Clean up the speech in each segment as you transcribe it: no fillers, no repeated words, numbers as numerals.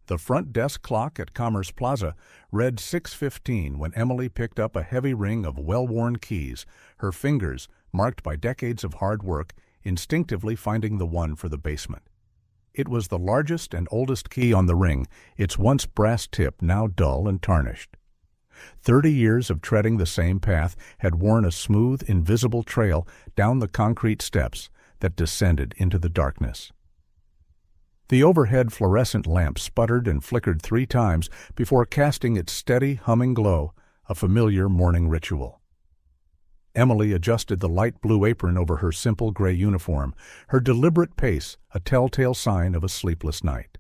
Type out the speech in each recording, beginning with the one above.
The front desk clock at Commerce Plaza read 6:15 when Emily picked up a heavy ring of well-worn keys, her fingers, marked by decades of hard work, instinctively finding the one for the basement. It was the largest and oldest key on the ring, its once brass tip now dull and tarnished. 30 years of treading the same path had worn a smooth, invisible trail down the concrete steps that descended into the darkness. The overhead fluorescent lamp sputtered and flickered 3 times before casting its steady, humming glow, a familiar morning ritual. Emily adjusted the light blue apron over her simple gray uniform, her deliberate pace a telltale sign of a sleepless night.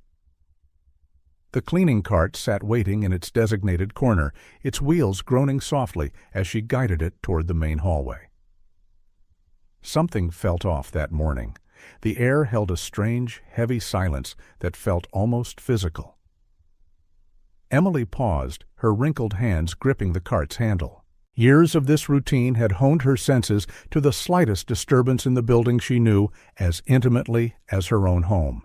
The cleaning cart sat waiting in its designated corner, its wheels groaning softly as she guided it toward the main hallway. Something felt off that morning. The air held a strange, heavy silence that felt almost physical. Emily paused, her wrinkled hands gripping the cart's handle. Years of this routine had honed her senses to the slightest disturbance in the building she knew as intimately as her own home.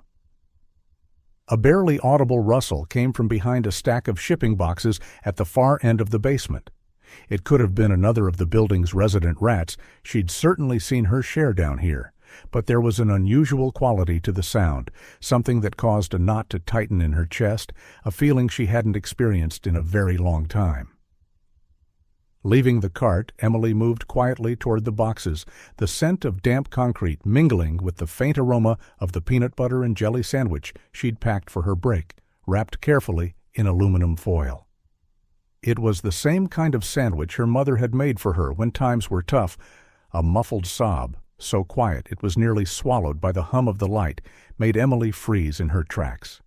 A barely audible rustle came from behind a stack of shipping boxes at the far end of the basement. It could have been another of the building's resident rats. She'd certainly seen her share down here. But there was an unusual quality to the sound, something that caused a knot to tighten in her chest, a feeling she hadn't experienced in a very long time. Leaving the cart, Emily moved quietly toward the boxes, the scent of damp concrete mingling with the faint aroma of the peanut butter and jelly sandwich she'd packed for her break, wrapped carefully in aluminum foil. It was the same kind of sandwich her mother had made for her when times were tough. A muffled sob, so quiet it was nearly swallowed by the hum of the light, made Emily freeze in her tracks.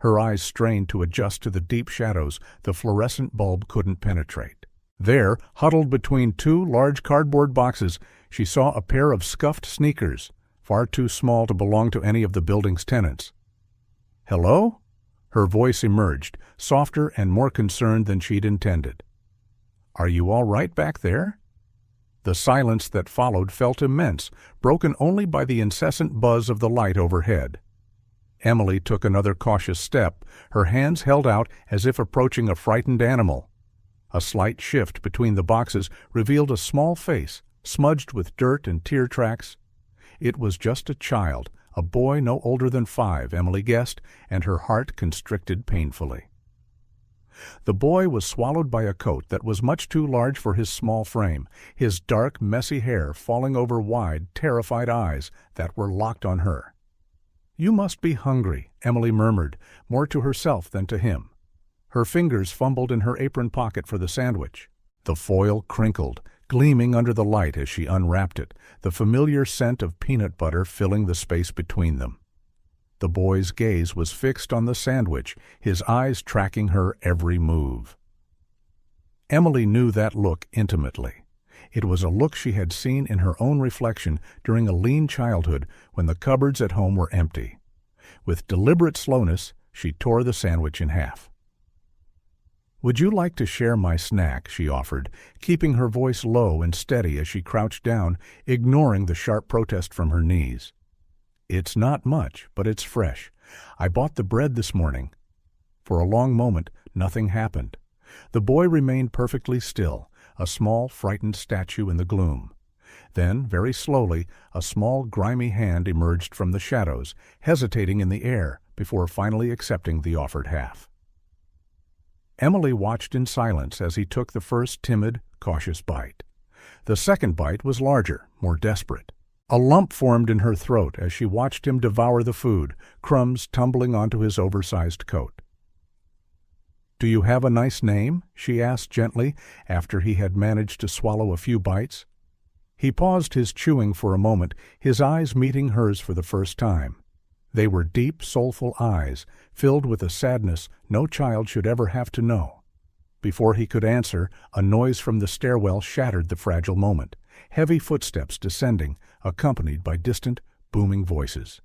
Her eyes strained to adjust to the deep shadows the fluorescent bulb couldn't penetrate. There, huddled between 2 large cardboard boxes, she saw a pair of scuffed sneakers, far too small to belong to any of the building's tenants. "Hello?" Her voice emerged, softer and more concerned than she'd intended. "Are you all right back there?" The silence that followed felt immense, broken only by the incessant buzz of the light overhead. Emily took another cautious step, her hands held out as if approaching a frightened animal. A slight shift between the boxes revealed a small face, smudged with dirt and tear tracks. It was just a child, a boy no older than 5, Emily guessed, and her heart constricted painfully. The boy was swallowed by a coat that was much too large for his small frame, his dark, messy hair falling over wide, terrified eyes that were locked on her. "You must be hungry," Emily murmured, more to herself than to him. Her fingers fumbled in her apron pocket for the sandwich. The foil crinkled, gleaming under the light as she unwrapped it, the familiar scent of peanut butter filling the space between them. The boy's gaze was fixed on the sandwich, his eyes tracking her every move. Emily knew that look intimately. It was a look she had seen in her own reflection during a lean childhood when the cupboards at home were empty. With deliberate slowness, she tore the sandwich in half. "Would you like to share my snack?" she offered, keeping her voice low and steady as she crouched down, ignoring the sharp protest from her knees. "It's not much, but it's fresh. I bought the bread this morning." For a long moment, nothing happened. The boy remained perfectly still, a small, frightened statue in the gloom. Then, very slowly, a small, grimy hand emerged from the shadows, hesitating in the air before finally accepting the offered half. Emily watched in silence as he took the first timid, cautious bite. The second bite was larger, more desperate. A lump formed in her throat as she watched him devour the food, crumbs tumbling onto his oversized coat. "Do you have a nice name?" she asked gently, after he had managed to swallow a few bites. He paused his chewing for a moment, his eyes meeting hers for the first time. They were deep, soulful eyes, filled with a sadness no child should ever have to know. Before he could answer, a noise from the stairwell shattered the fragile moment. Heavy footsteps descending, accompanied by distant, booming voices.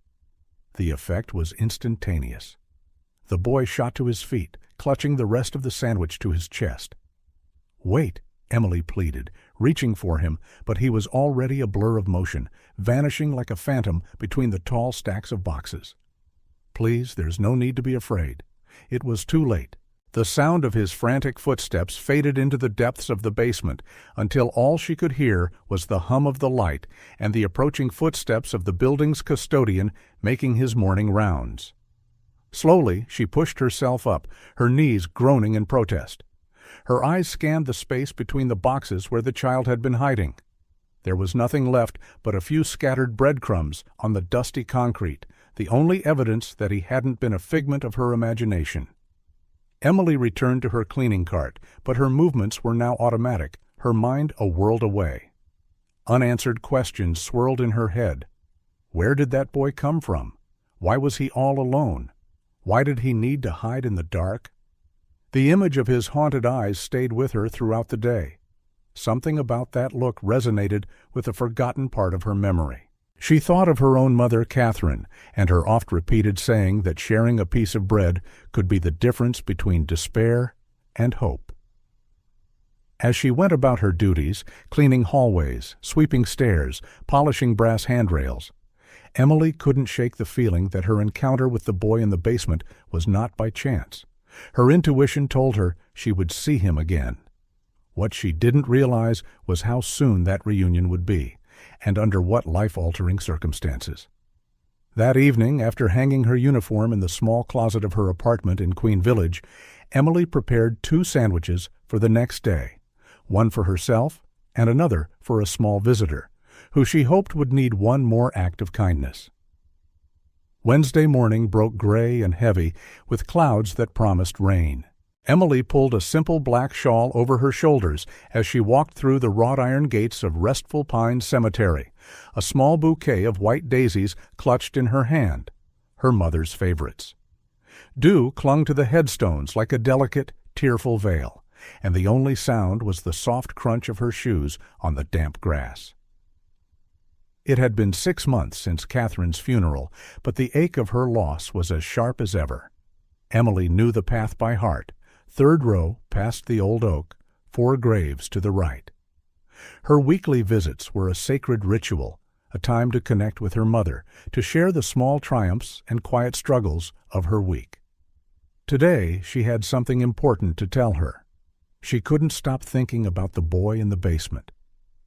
The effect was instantaneous. The boy shot to his feet, clutching the rest of the sandwich to his chest. "Wait," Emily pleaded, reaching for him, but he was already a blur of motion, vanishing like a phantom between the tall stacks of boxes. "Please, there's no need to be afraid." It was too late. The sound of his frantic footsteps faded into the depths of the basement until all she could hear was the hum of the light and the approaching footsteps of the building's custodian making his morning rounds. Slowly, she pushed herself up, her knees groaning in protest. Her eyes scanned the space between the boxes where the child had been hiding. There was nothing left but a few scattered breadcrumbs on the dusty concrete, the only evidence that he hadn't been a figment of her imagination. Emily returned to her cleaning cart, but her movements were now automatic, her mind a world away. Unanswered questions swirled in her head. Where did that boy come from? Why was he all alone? Why did he need to hide in the dark? The image of his haunted eyes stayed with her throughout the day. Something about that look resonated with a forgotten part of her memory. She thought of her own mother, Katherine, and her oft-repeated saying that sharing a piece of bread could be the difference between despair and hope. As she went about her duties, cleaning hallways, sweeping stairs, polishing brass handrails, Emily couldn't shake the feeling that her encounter with the boy in the basement was not by chance. Her intuition told her she would see him again. What she didn't realize was how soon that reunion would be, and under what life-altering circumstances. That evening, after hanging her uniform in the small closet of her apartment in Queen Village, Emily prepared 2 sandwiches for the next day, one for herself and another for a small visitor, who she hoped would need one more act of kindness. Wednesday morning broke gray and heavy, with clouds that promised rain. Emily pulled a simple black shawl over her shoulders as she walked through the wrought iron gates of Restful Pines Cemetery, a small bouquet of white daisies clutched in her hand, her mother's favorites. Dew clung to the headstones like a delicate, tearful veil, and the only sound was the soft crunch of her shoes on the damp grass. It had been 6 months since Katherine's funeral, but the ache of her loss was as sharp as ever. Emily knew the path by heart, 3rd row past the old oak, 4 graves to the right. Her weekly visits were a sacred ritual, a time to connect with her mother, to share the small triumphs and quiet struggles of her week. Today she had something important to tell her. She couldn't stop thinking about the boy in the basement.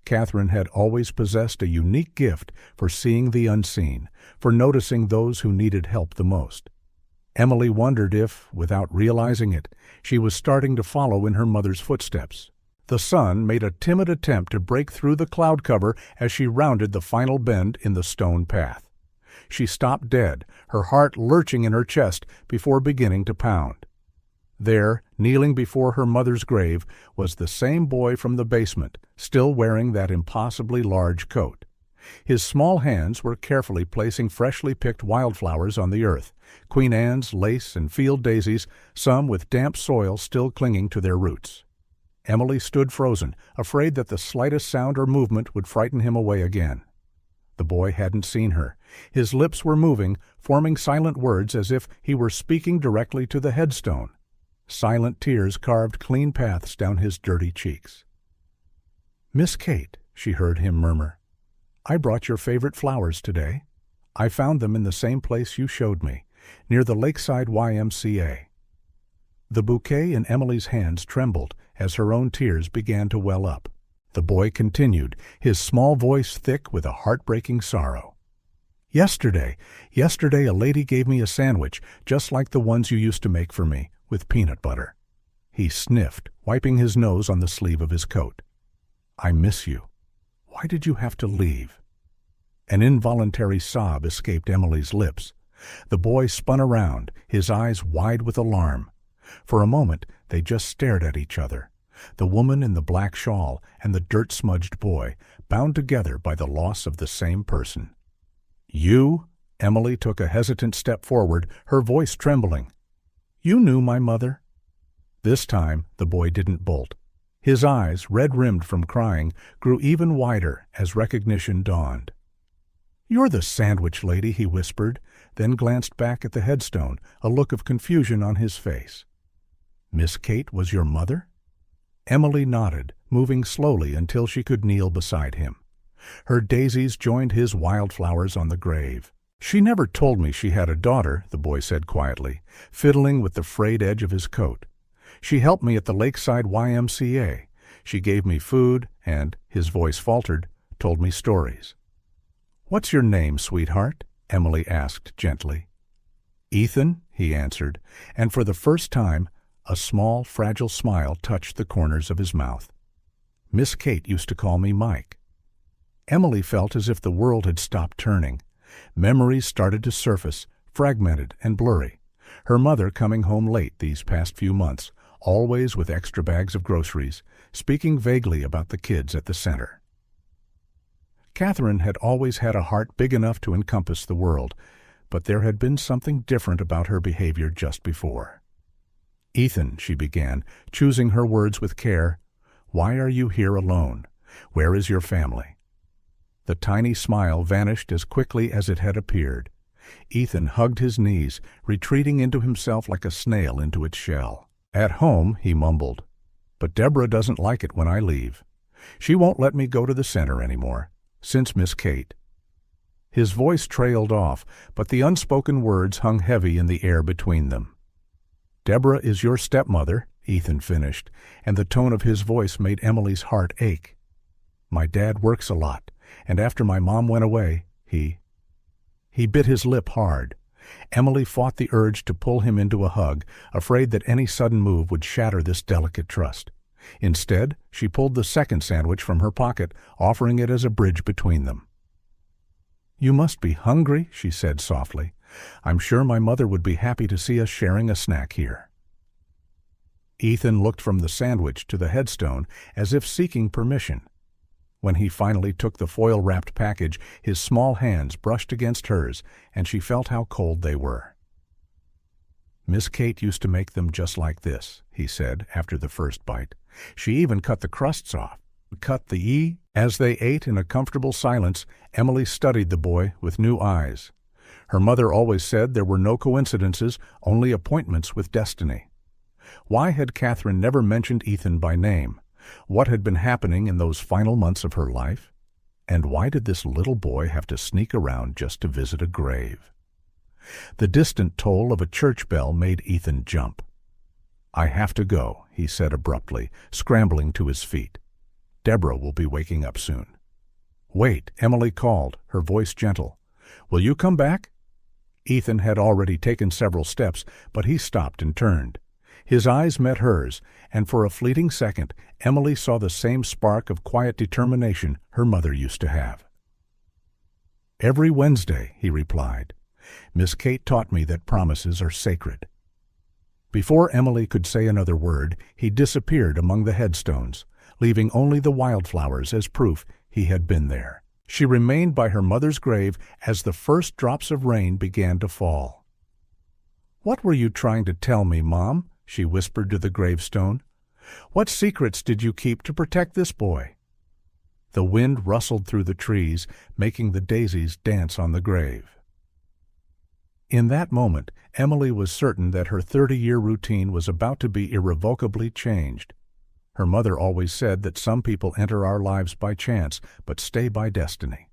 Katherine had always possessed a unique gift for seeing the unseen, for noticing those who needed help the most. Emily wondered if, without realizing it, she was starting to follow in her mother's footsteps. The sun made a timid attempt to break through the cloud cover as she rounded the final bend in the stone path. She stopped dead, her heart lurching in her chest before beginning to pound. There, kneeling before her mother's grave, was the same boy from the basement, still wearing that impossibly large coat. His small hands were carefully placing freshly picked wildflowers on the earth, Queen Anne's, lace, and field daisies, some with damp soil still clinging to their roots. Emily stood frozen, afraid that the slightest sound or movement would frighten him away again. The boy hadn't seen her. His lips were moving, forming silent words as if he were speaking directly to the headstone. Silent tears carved clean paths down his dirty cheeks. "Miss Kate," she heard him murmur, "I brought your favorite flowers today. I found them in the same place you showed me, near the Lakeside YMCA. The bouquet in Emily's hands trembled as her own tears began to well up. The boy continued, his small voice thick with a heartbreaking sorrow. Yesterday a lady gave me a sandwich, just like the ones you used to make for me, with peanut butter." He sniffed, wiping his nose on the sleeve of his coat. "I miss you. Why did you have to leave?" An involuntary sob escaped Emily's lips. The boy spun around, his eyes wide with alarm. For a moment they just stared at each other, the woman in the black shawl and the dirt-smudged boy, bound together by the loss of the same person. "You?" Emily took a hesitant step forward, her voice trembling. "You knew my mother?" This time the boy didn't bolt. His eyes, red-rimmed from crying, grew even wider as recognition dawned. "You're the sandwich lady," he whispered, then glanced back at the headstone, a look of confusion on his face. "Miss Kate was your mother?" Emily nodded, moving slowly until she could kneel beside him. Her daisies joined his wildflowers on the grave. "She never told me she had a daughter," the boy said quietly, fiddling with the frayed edge of his coat. "She helped me at the Lakeside YMCA. She gave me food and," his voice faltered, "told me stories." "What's your name, sweetheart?" Emily asked gently. "Ethan," he answered, and for the first time a small, fragile smile touched the corners of his mouth. "Miss Kate used to call me Mike." Emily felt as if the world had stopped turning. Memories started to surface, fragmented and blurry. Her mother coming home late these past few months, always with extra bags of groceries, speaking vaguely about the kids at the center. Katherine had always had a heart big enough to encompass the world, but there had been something different about her behavior just before. "Ethan," she began, choosing her words with care, "why are you here alone? Where is your family?" The tiny smile vanished as quickly as it had appeared. Ethan hugged his knees, retreating into himself like a snail into its shell. "At home," he mumbled, "but Deborah doesn't like it when I leave. She won't let me go to the center anymore, since Miss Kate." His voice trailed off, but the unspoken words hung heavy in the air between them. "Deborah is your stepmother," Ethan finished, and the tone of his voice made Emily's heart ache. "My dad works a lot, and after my mom went away, He bit his lip hard. Emily fought the urge to pull him into a hug, afraid that any sudden move would shatter this delicate trust. Instead, she pulled the second sandwich from her pocket, offering it as a bridge between them. "You must be hungry," she said softly. "I'm sure my mother would be happy to see us sharing a snack here." Ethan looked from the sandwich to the headstone as if seeking permission. When he finally took the foil-wrapped package, his small hands brushed against hers, and she felt how cold they were. "Miss Kate used to make them just like this," he said after the first bite. "She even cut the crusts off. Cut the E." As they ate in a comfortable silence, Emily studied the boy with new eyes. Her mother always said there were no coincidences, only appointments with destiny. Why had Katherine never mentioned Ethan by name? What had been happening in those final months of her life? And why did this little boy have to sneak around just to visit a grave? The distant toll of a church bell made Ethan jump. "I have to go," he said abruptly, scrambling to his feet. "Deborah will be waking up soon." "Wait," Emily called, her voice gentle. "Will you come back?" Ethan had already taken several steps, but he stopped and turned. His eyes met hers, and for a fleeting second, Emily saw the same spark of quiet determination her mother used to have. "Every Wednesday," he replied. "Miss Kate taught me that promises are sacred." Before Emily could say another word, he disappeared among the headstones, leaving only the wildflowers as proof he had been there. She remained by her mother's grave as the first drops of rain began to fall. "What were you trying to tell me, Mom?" she whispered to the gravestone. "What secrets did you keep to protect this boy?" The wind rustled through the trees, making the daisies dance on the grave. In that moment, Emily was certain that her 30-year routine was about to be irrevocably changed. Her mother always said that some people enter our lives by chance, but stay by destiny.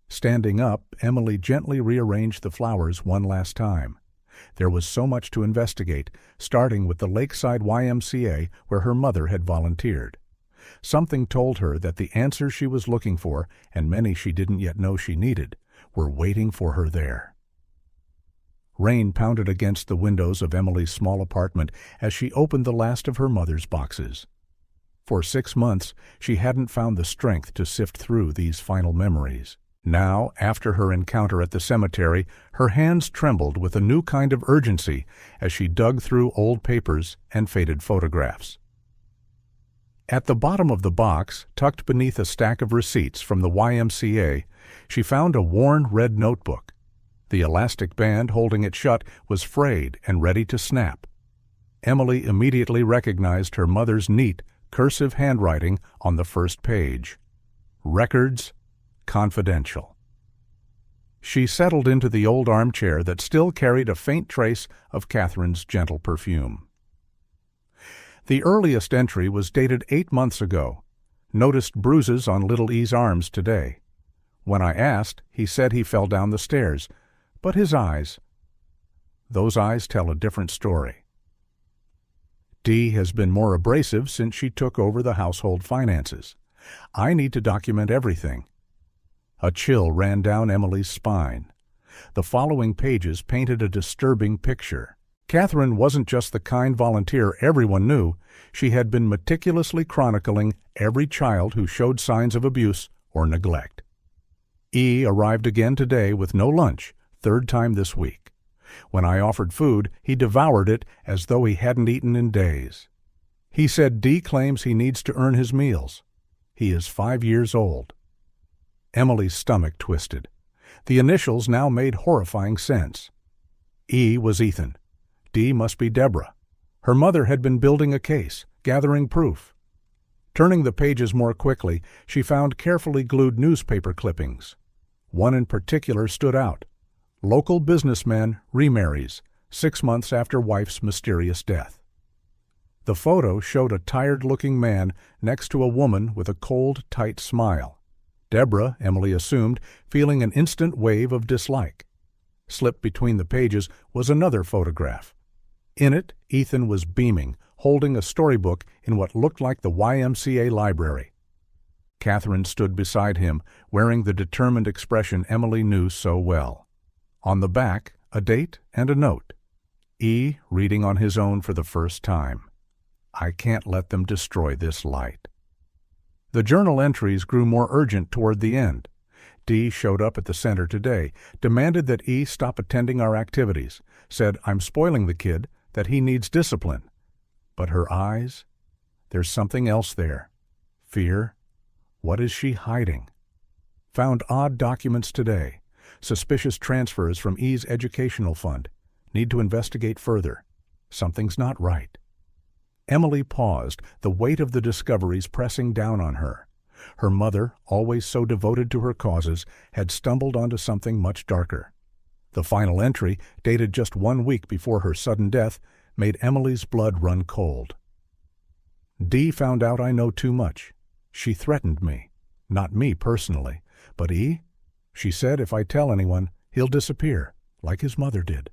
Standing up, Emily gently rearranged the flowers one last time. There was so much to investigate, starting with the Lakeside YMCA where her mother had volunteered. Something told her that the answers she was looking for, and many she didn't yet know she needed, were waiting for her there. Rain pounded against the windows of Emily's small apartment as she opened the last of her mother's boxes. For 6 months, she hadn't found the strength to sift through these final memories. Now, after her encounter at the cemetery, her hands trembled with a new kind of urgency as she dug through old papers and faded photographs. At the bottom of the box, tucked beneath a stack of receipts from the YMCA, she found a worn red notebook. The elastic band holding it shut was frayed and ready to snap. Emily immediately recognized her mother's neat, cursive handwriting on the first page. Records confidential. She settled into the old armchair that still carried a faint trace of Katherine's gentle perfume. The earliest entry was dated 8 months ago. Noticed bruises on little E's arms today. When I asked, he said he fell down the stairs, but his eyes, those eyes tell a different story. Dee has been more abrasive since she took over the household finances. I need to document everything. A chill ran down Emily's spine. The following pages painted a disturbing picture. Katherine wasn't just the kind volunteer everyone knew. She had been meticulously chronicling every child who showed signs of abuse or neglect. E arrived again today with no lunch, third time this week. When I offered food, he devoured it as though he hadn't eaten in days. He said Dee claims he needs to earn his meals. He is 5 years old. Emily's stomach twisted. The initials now made horrifying sense. E was Ethan. D must be Deborah. Her mother had been building a case, gathering proof. Turning the pages more quickly, she found carefully glued newspaper clippings. One in particular stood out. Local businessman remarries, 6 months after wife's mysterious death. The photo showed a tired-looking man next to a woman with a cold, tight smile. Deborah, Emily assumed, feeling an instant wave of dislike. Slipped between the pages was another photograph. In it, Ethan was beaming, holding a storybook in what looked like the YMCA library. Katherine stood beside him, wearing the determined expression Emily knew so well. On the back, a date and a note. E reading on his own for the first time. I can't let them destroy this light. The journal entries grew more urgent toward the end. Dee showed up at the center today, demanded that E stop attending our activities, said I'm spoiling the kid, that he needs discipline. But her eyes? There's something else there. Fear? What is she hiding? Found odd documents today. Suspicious transfers from E's educational fund. Need to investigate further. Something's not right. Emily paused, the weight of the discoveries pressing down on her. Her mother, always so devoted to her causes, had stumbled onto something much darker. The final entry, dated just 1 week before her sudden death, made Emily's blood run cold. Dee found out I know too much. She threatened me. Not me personally, but E? She said if I tell anyone, he'll disappear, like his mother did.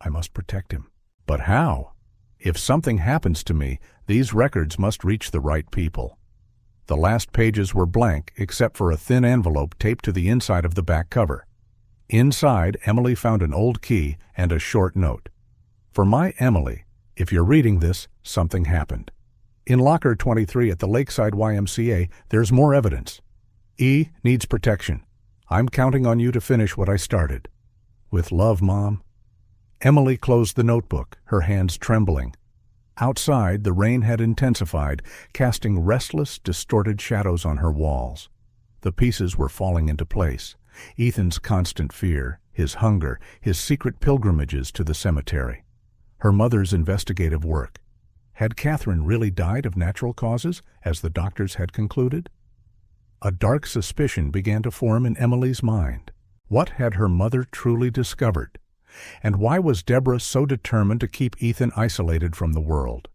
I must protect him. But how? If something happens to me, these records must reach the right people. The last pages were blank except for a thin envelope taped to the inside of the back cover. Inside, Emily found an old key and a short note. For my Emily, if you're reading this, something happened. In locker 23 at the Lakeside YMCA, there's more evidence. E needs protection. I'm counting on you to finish what I started. With love, Mom. Emily closed the notebook, her hands trembling. Outside, the rain had intensified, casting restless, distorted shadows on her walls. The pieces were falling into place. Ethan's constant fear, his hunger, his secret pilgrimages to the cemetery. Her mother's investigative work. Had Katherine really died of natural causes, as the doctors had concluded? A dark suspicion began to form in Emily's mind. What had her mother truly discovered? And why was Deborah so determined to keep Ethan isolated from the world?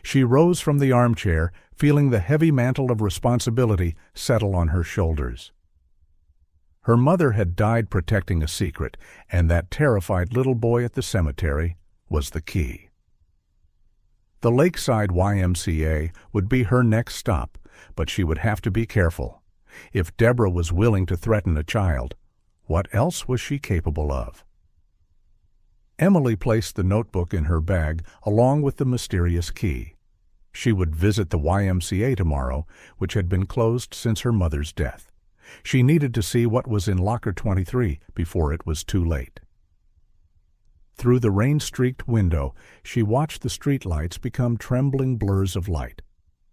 She rose from the armchair, feeling the heavy mantle of responsibility settle on her shoulders. Her mother had died protecting a secret, and that terrified little boy at the cemetery was the key. The Lakeside YMCA would be her next stop, but she would have to be careful. If Deborah was willing to threaten a child, what else was she capable of? Emily placed the notebook in her bag along with the mysterious key. She would visit the YMCA tomorrow, which had been closed since her mother's death. She needed to see what was in locker 23 before it was too late. Through the rain-streaked window, she watched the streetlights become trembling blurs of light.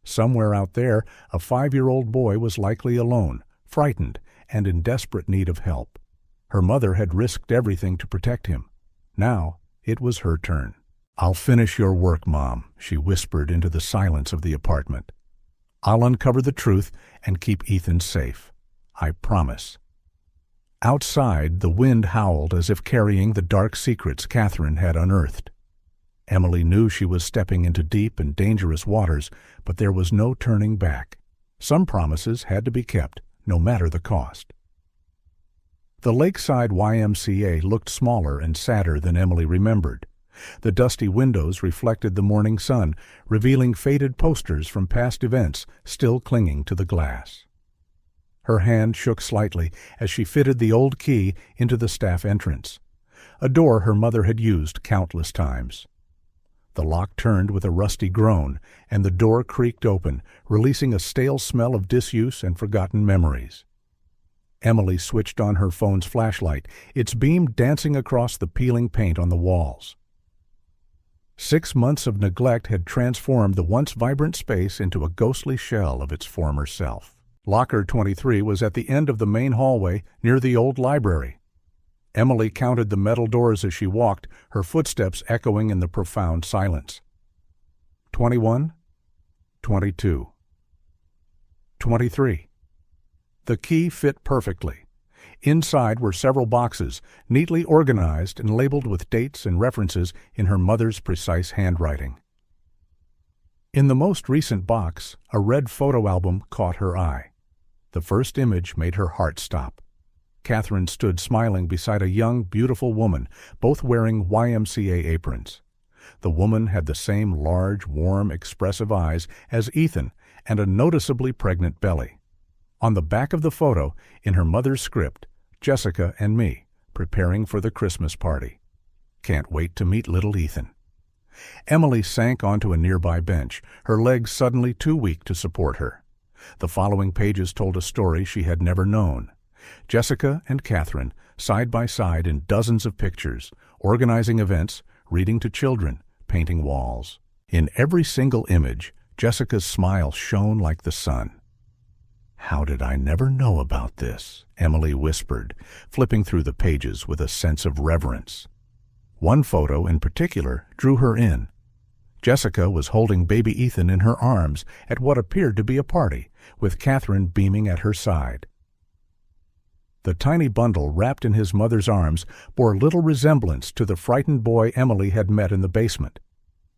Somewhere out there, a 5-year-old boy was likely alone, frightened, and in desperate need of help. Her mother had risked everything to protect him. Now, it was her turn. I'll finish your work, Mom, she whispered into the silence of the apartment. I'll uncover the truth and keep Ethan safe. I promise. Outside, the wind howled as if carrying the dark secrets Katherine had unearthed. Emily knew she was stepping into deep and dangerous waters, but there was no turning back. Some promises had to be kept, no matter the cost. The Lakeside YMCA looked smaller and sadder than Emily remembered. The dusty windows reflected the morning sun, revealing faded posters from past events still clinging to the glass. Her hand shook slightly as she fitted the old key into the staff entrance, a door her mother had used countless times. The lock turned with a rusty groan, and the door creaked open, releasing a stale smell of disuse and forgotten memories. Emily switched on her phone's flashlight, its beam dancing across the peeling paint on the walls. 6 months of neglect had transformed the once vibrant space into a ghostly shell of its former self. Locker 23 was at the end of the main hallway near the old library. Emily counted the metal doors as she walked, her footsteps echoing in the profound silence. 21, 22, 23. The key fit perfectly. Inside were several boxes, neatly organized and labeled with dates and references in her mother's precise handwriting. In the most recent box, a red photo album caught her eye. The first image made her heart stop. Katherine stood smiling beside a young, beautiful woman, both wearing YMCA aprons. The woman had the same large, warm, expressive eyes as Ethan and a noticeably pregnant belly. On the back of the photo, in her mother's script, Jessica and me, preparing for the Christmas party. Can't wait to meet little Ethan. Emily sank onto a nearby bench, her legs suddenly too weak to support her. The following pages told a story she had never known. Jessica and Katherine, side by side in dozens of pictures, organizing events, reading to children, painting walls. In every single image, Jessica's smile shone like the sun. "How did I never know about this?" Emily whispered, flipping through the pages with a sense of reverence. One photo in particular drew her in. Jessica was holding baby Ethan in her arms at what appeared to be a party, with Katherine beaming at her side. The tiny bundle wrapped in his mother's arms bore little resemblance to the frightened boy Emily had met in the basement.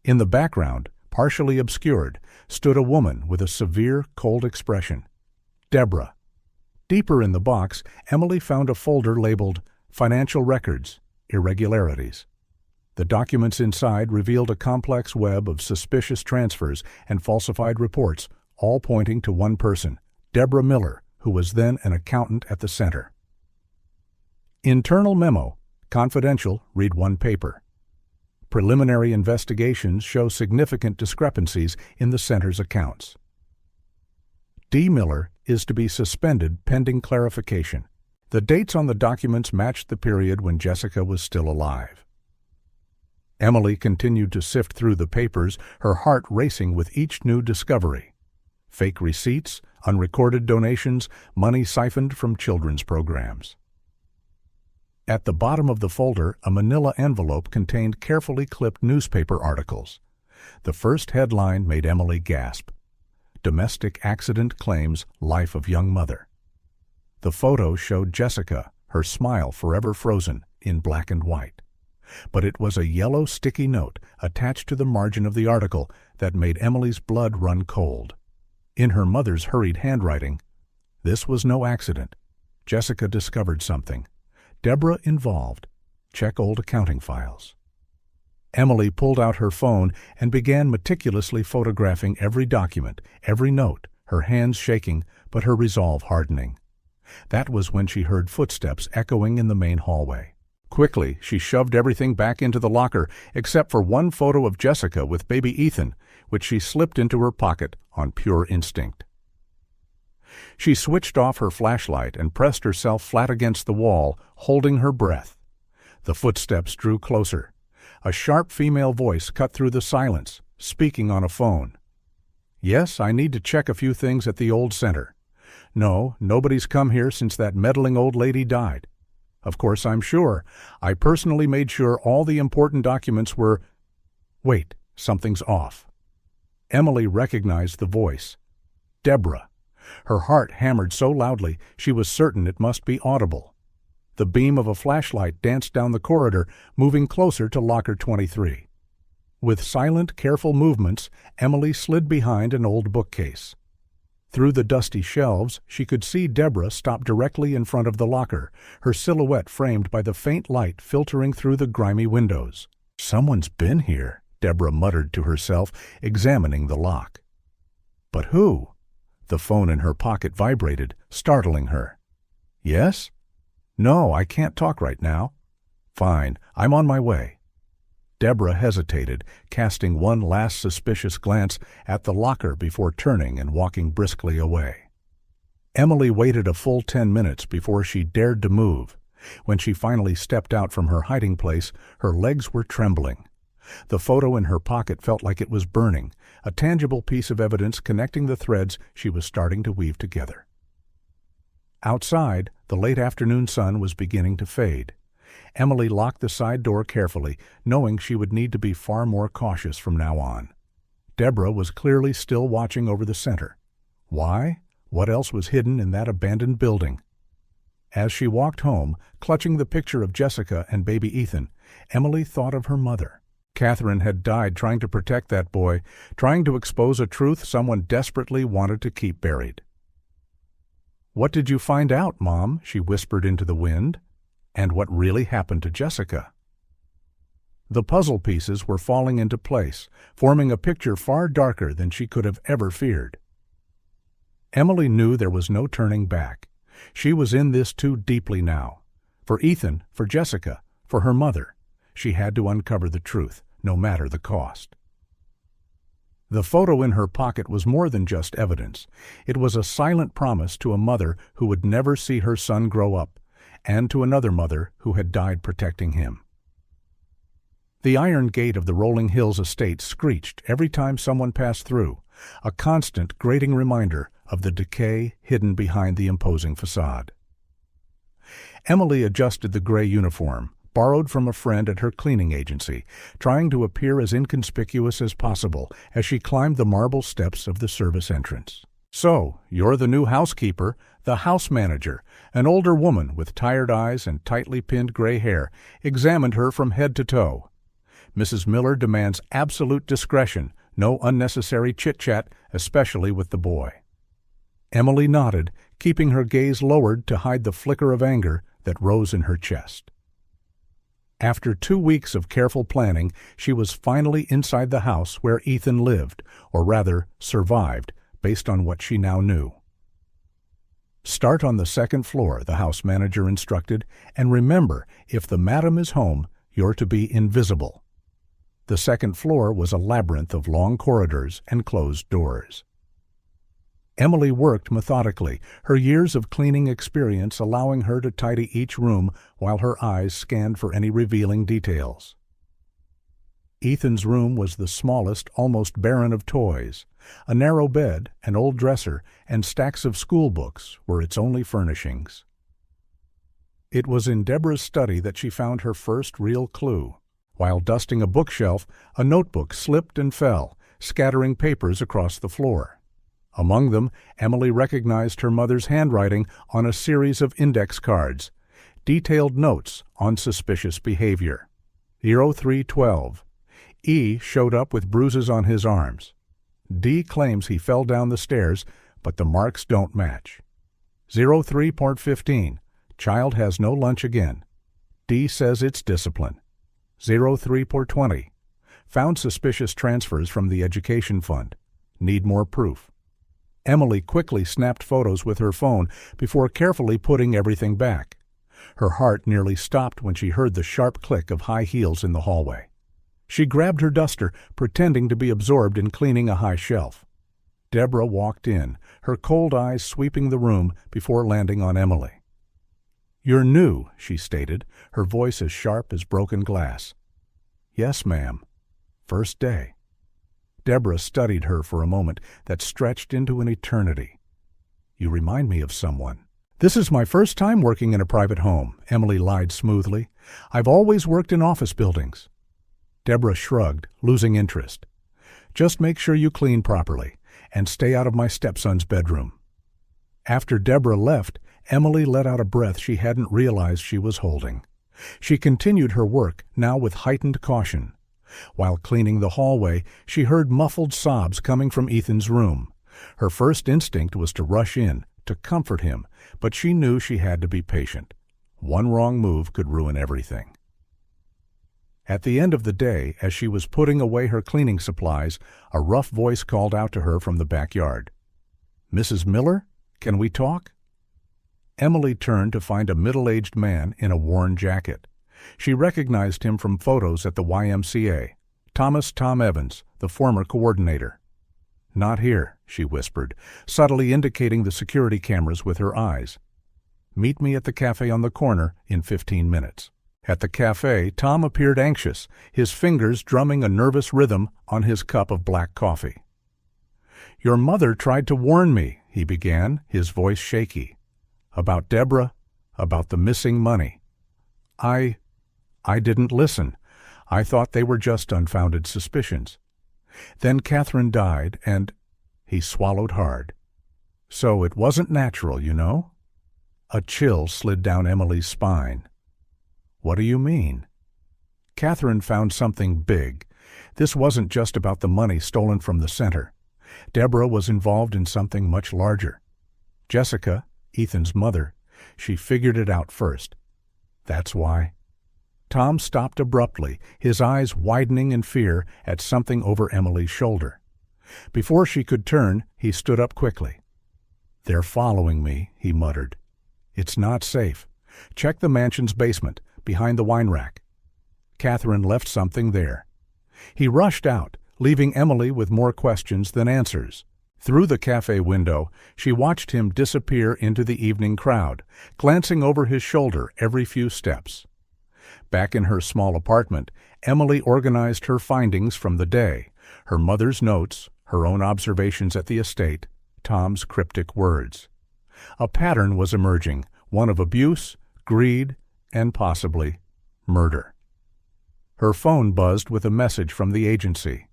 In the background, partially obscured, stood a woman with a severe, cold expression. Deborah. Deeper in the box, Emily found a folder labeled Financial Records, Irregularities. The documents inside revealed a complex web of suspicious transfers and falsified reports, all pointing to one person, Deborah Miller, who was then an accountant at the center. Internal memo, confidential, read one paper. Preliminary investigations show significant discrepancies in the center's accounts. D. Miller is to be suspended pending clarification. The dates on the documents matched the period when Jessica was still alive. Emily continued to sift through the papers, her heart racing with each new discovery. Fake receipts, unrecorded donations, money siphoned from children's programs. At the bottom of the folder, a manila envelope contained carefully clipped newspaper articles. The first headline made Emily gasp. Domestic accident claims life of young mother. The photo showed Jessica, her smile forever frozen, in black and white. But it was a yellow sticky note attached to the margin of the article that made Emily's blood run cold. In her mother's hurried handwriting, "This was no accident. Jessica discovered something. Deborah involved. Check old accounting files." Emily pulled out her phone and began meticulously photographing every document, every note, her hands shaking, but her resolve hardening. That was when she heard footsteps echoing in the main hallway. Quickly, she shoved everything back into the locker, except for one photo of Jessica with baby Ethan, which she slipped into her pocket on pure instinct. She switched off her flashlight and pressed herself flat against the wall, holding her breath. The footsteps drew closer. A sharp female voice cut through the silence, speaking on a phone. "Yes, I need to check a few things at the old center. No, nobody's come here since that meddling old lady died. Of course, I'm sure. I personally made sure all the important documents were—" Wait, something's off. Emily recognized the voice. Deborah. Her heart hammered so loudly she was certain it must be audible. The beam of a flashlight danced down the corridor, moving closer to locker 23. With silent, careful movements, Emily slid behind an old bookcase. Through the dusty shelves, she could see Deborah stop directly in front of the locker, her silhouette framed by the faint light filtering through the grimy windows. "Someone's been here," Deborah muttered to herself, examining the lock. But who? The phone in her pocket vibrated, startling her. "Yes? No, I can't talk right now." "Fine, I'm on my way." Deborah hesitated, casting one last suspicious glance at the locker before turning and walking briskly away. Emily waited a full 10 minutes before she dared to move. When she finally stepped out from her hiding place, her legs were trembling. The photo in her pocket felt like it was burning, a tangible piece of evidence connecting the threads she was starting to weave together. Outside, the late afternoon sun was beginning to fade. Emily locked the side door carefully, knowing she would need to be far more cautious from now on. Deborah was clearly still watching over the center. Why? What else was hidden in that abandoned building? As she walked home, clutching the picture of Jessica and baby Ethan, Emily thought of her mother. Katherine had died trying to protect that boy, trying to expose a truth someone desperately wanted to keep buried. "What did you find out, Mom?" she whispered into the wind. "And what really happened to Jessica?" The puzzle pieces were falling into place, forming a picture far darker than she could have ever feared. Emily knew there was no turning back. She was in this too deeply now. For Ethan, for Jessica, for her mother, she had to uncover the truth, no matter the cost. The photo in her pocket was more than just evidence. It was a silent promise to a mother who would never see her son grow up, and to another mother who had died protecting him. The iron gate of the Rolling Hills estate screeched every time someone passed through, a constant grating reminder of the decay hidden behind the imposing facade. Emily adjusted the gray uniform, borrowed from a friend at her cleaning agency, trying to appear as inconspicuous as possible as she climbed the marble steps of the service entrance. "So, you're the new housekeeper," the house manager, an older woman with tired eyes and tightly pinned gray hair, examined her from head to toe. "Mrs. Miller demands absolute discretion, no unnecessary chit-chat, especially with the boy." Emily nodded, keeping her gaze lowered to hide the flicker of anger that rose in her chest. After 2 weeks of careful planning, she was finally inside the house where Ethan lived, or rather, survived, based on what she now knew. "Start on the second floor," the house manager instructed, "and remember, if the madam is home, you're to be invisible." The second floor was a labyrinth of long corridors and closed doors. Emily worked methodically, her years of cleaning experience allowing her to tidy each room while her eyes scanned for any revealing details. Ethan's room was the smallest, almost barren of toys. A narrow bed, an old dresser, and stacks of school books were its only furnishings. It was in Deborah's study that she found her first real clue. While dusting a bookshelf, a notebook slipped and fell, scattering papers across the floor. Among them, Emily recognized her mother's handwriting on a series of index cards, detailed notes on suspicious behavior. 0312. E showed up with bruises on his arms. D claims he fell down the stairs, but the marks don't match. 03 Port 15. Child has no lunch again. D says it's discipline. 03 Port 20. Found suspicious transfers from the education fund. Need more proof. Emily quickly snapped photos with her phone before carefully putting everything back. Her heart nearly stopped when she heard the sharp click of high heels in the hallway. She grabbed her duster, pretending to be absorbed in cleaning a high shelf. Deborah walked in, her cold eyes sweeping the room before landing on Emily. "You're new," she stated, her voice as sharp as broken glass. "Yes, ma'am. First day." Deborah studied her for a moment that stretched into an eternity. "You remind me of someone." "This is my first time working in a private home," Emily lied smoothly. "I've always worked in office buildings." Deborah shrugged, losing interest. "Just make sure you clean properly, and stay out of my stepson's bedroom." After Deborah left, Emily let out a breath she hadn't realized she was holding. She continued her work, now with heightened caution. While cleaning the hallway, she heard muffled sobs coming from Ethan's room. Her first instinct was to rush in, to comfort him, but she knew she had to be patient. One wrong move could ruin everything. At the end of the day, as she was putting away her cleaning supplies, a rough voice called out to her from the backyard. "Mrs. Miller, can we talk?" Emily turned to find a middle-aged man in a worn jacket. She recognized him from photos at the YMCA. Tom Evans, the former coordinator. "Not here," she whispered, subtly indicating the security cameras with her eyes. "Meet me at the cafe on the corner in 15 minutes. At the cafe, Tom appeared anxious, his fingers drumming a nervous rhythm on his cup of black coffee. "Your mother tried to warn me," he began, his voice shaky. "About Deborah, about the missing money. I didn't listen. I thought they were just unfounded suspicions. Then Katherine died, and—" He swallowed hard. "So it wasn't natural, you know?" A chill slid down Emily's spine. "What do you mean?" Katherine found something big. This wasn't just about the money stolen from the center. Deborah was involved in something much larger. Jessica, Ethan's mother, she figured it out first. That's why. Tom stopped abruptly, his eyes widening in fear at something over Emily's shoulder. Before she could turn, he stood up quickly. "They're following me," he muttered. "It's not safe. Check the mansion's basement, behind the wine rack." Katherine left something there. He rushed out, leaving Emily with more questions than answers. Through the cafe window, she watched him disappear into the evening crowd, glancing over his shoulder every few steps. Back in her small apartment, Emily organized her findings from the day, her mother's notes, her own observations at the estate, Tom's cryptic words. A pattern was emerging, one of abuse, greed, and possibly murder. Her phone buzzed with a message from the agency.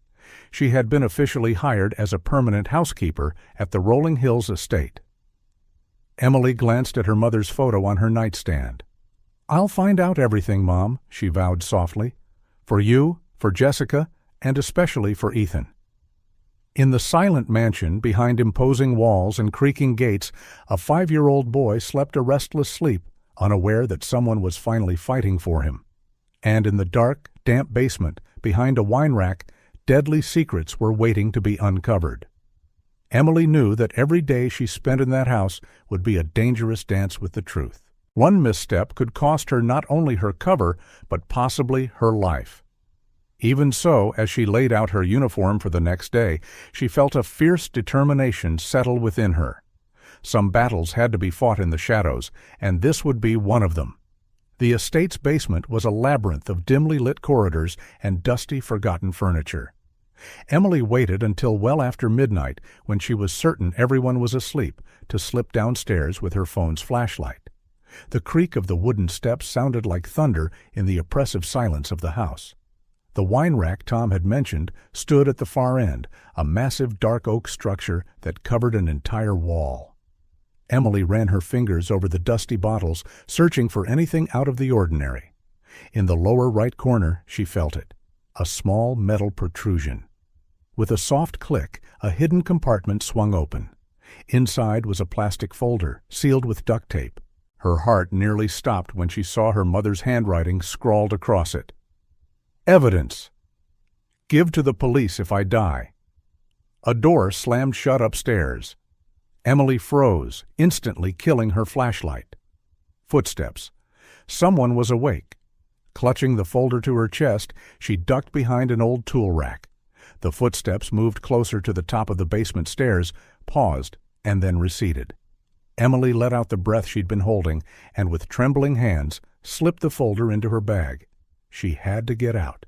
She had been officially hired as a permanent housekeeper at the Rolling Hills estate. Emily glanced at her mother's photo on her nightstand. "I'll find out everything, Mom," she vowed softly. "For you, for Jessica, and especially for Ethan." In the silent mansion, behind imposing walls and creaking gates, a 5-year-old boy slept a restless sleep, unaware that someone was finally fighting for him. And in the dark, damp basement, behind a wine rack, deadly secrets were waiting to be uncovered. Emily knew that every day she spent in that house would be a dangerous dance with the truth. One misstep could cost her not only her cover, but possibly her life. Even so, as she laid out her uniform for the next day, she felt a fierce determination settle within her. Some battles had to be fought in the shadows, and this would be one of them. The estate's basement was a labyrinth of dimly lit corridors and dusty, forgotten furniture. Emily waited until well after midnight, when she was certain everyone was asleep, to slip downstairs with her phone's flashlight. The creak of the wooden steps sounded like thunder in the oppressive silence of the house. The wine rack Tom had mentioned stood at the far end, a massive dark oak structure that covered an entire wall. Emily ran her fingers over the dusty bottles, searching for anything out of the ordinary. In the lower right corner, she felt it, a small metal protrusion. With a soft click, a hidden compartment swung open. Inside was a plastic folder, sealed with duct tape. Her heart nearly stopped when she saw her mother's handwriting scrawled across it. "Evidence. Give to the police if I die." A door slammed shut upstairs. Emily froze, instantly killing her flashlight. Footsteps. Someone was awake. Clutching the folder to her chest, she ducked behind an old tool rack. The footsteps moved closer to the top of the basement stairs, paused, and then receded. Emily let out the breath she'd been holding, and with trembling hands, slipped the folder into her bag. She had to get out.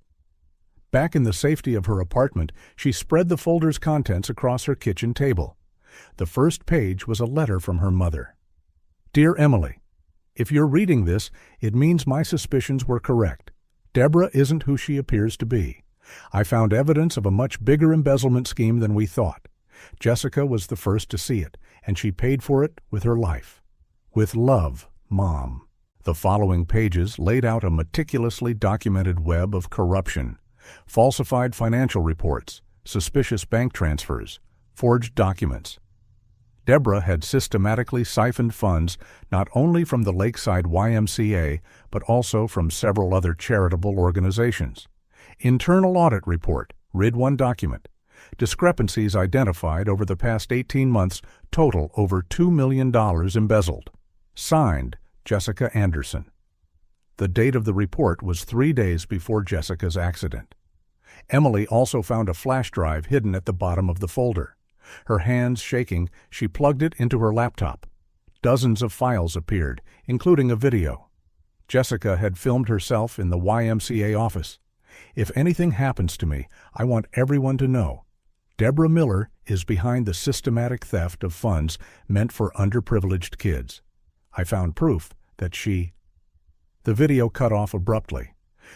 Back in the safety of her apartment, she spread the folder's contents across her kitchen table. The first page was a letter from her mother. "Dear Emily, if you're reading this, it means my suspicions were correct. Deborah isn't who she appears to be. I found evidence of a much bigger embezzlement scheme than we thought. Jessica was the first to see it, and she paid for it with her life. With love, Mom." The following pages laid out a meticulously documented web of corruption, falsified financial reports, suspicious bank transfers, Forged documents. Deborah had systematically siphoned funds not only from the Lakeside YMCA, but also from several other charitable organizations. Internal audit report, RID 1 document. Discrepancies identified over the past 18 months total over $2 million embezzled. Signed, Jessica Anderson. The date of the report was 3 days before Jessica's accident. Emily also found a flash drive hidden at the bottom of the folder. Her hands shaking, she plugged it into her laptop. Dozens of files appeared, including a video. Jessica had filmed herself in the YMCA office. "If anything happens to me, I want everyone to know. Deborah Miller is behind the systematic theft of funds meant for underprivileged kids. I found proof that she..." The video cut off abruptly.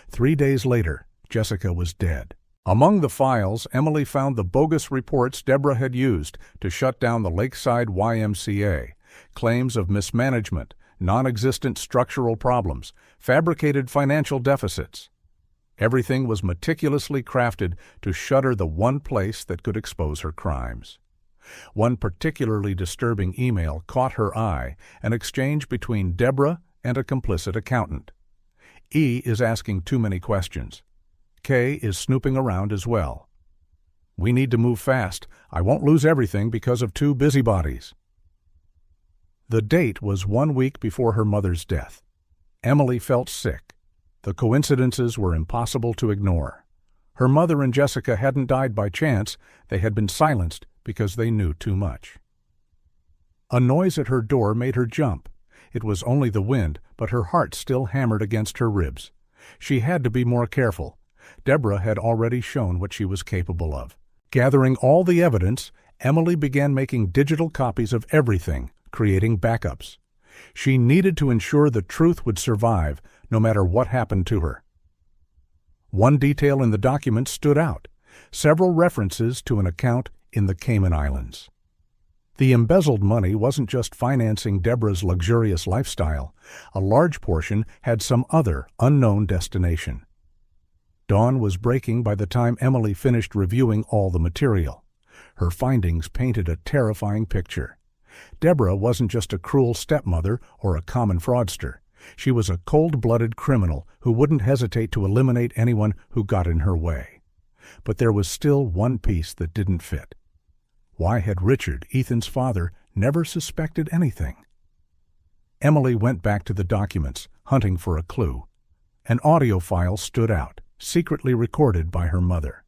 3 days later, Jessica was dead. Among the files, Emily found the bogus reports Deborah had used to shut down the Lakeside YMCA, claims of mismanagement, non-existent structural problems, fabricated financial deficits. Everything was meticulously crafted to shutter the one place that could expose her crimes. One particularly disturbing email caught her eye, an exchange between Deborah and a complicit accountant. E is asking too many questions. K is snooping around as well. "We need to move fast. I won't lose everything because of 2 busybodies." The date was 1 week before her mother's death. Emily felt sick. The coincidences were impossible to ignore. Her mother and Jessica hadn't died by chance. They had been silenced because they knew too much. A noise at her door made her jump. It was only the wind, but her heart still hammered against her ribs. She had to be more careful. Deborah had already shown what she was capable of. Gathering all the evidence, Emily began making digital copies of everything, creating backups. She needed to ensure the truth would survive, no matter what happened to her. One detail in the document stood out: several references to an account in the Cayman Islands. The embezzled money wasn't just financing Deborah's luxurious lifestyle. A large portion had some other, unknown destination. Dawn was breaking by the time Emily finished reviewing all the material. Her findings painted a terrifying picture. Deborah wasn't just a cruel stepmother or a common fraudster. She was a cold-blooded criminal who wouldn't hesitate to eliminate anyone who got in her way. But there was still one piece that didn't fit. Why had Richard, Ethan's father, never suspected anything? Emily went back to the documents, hunting for a clue. An audio file stood out, secretly recorded by her mother.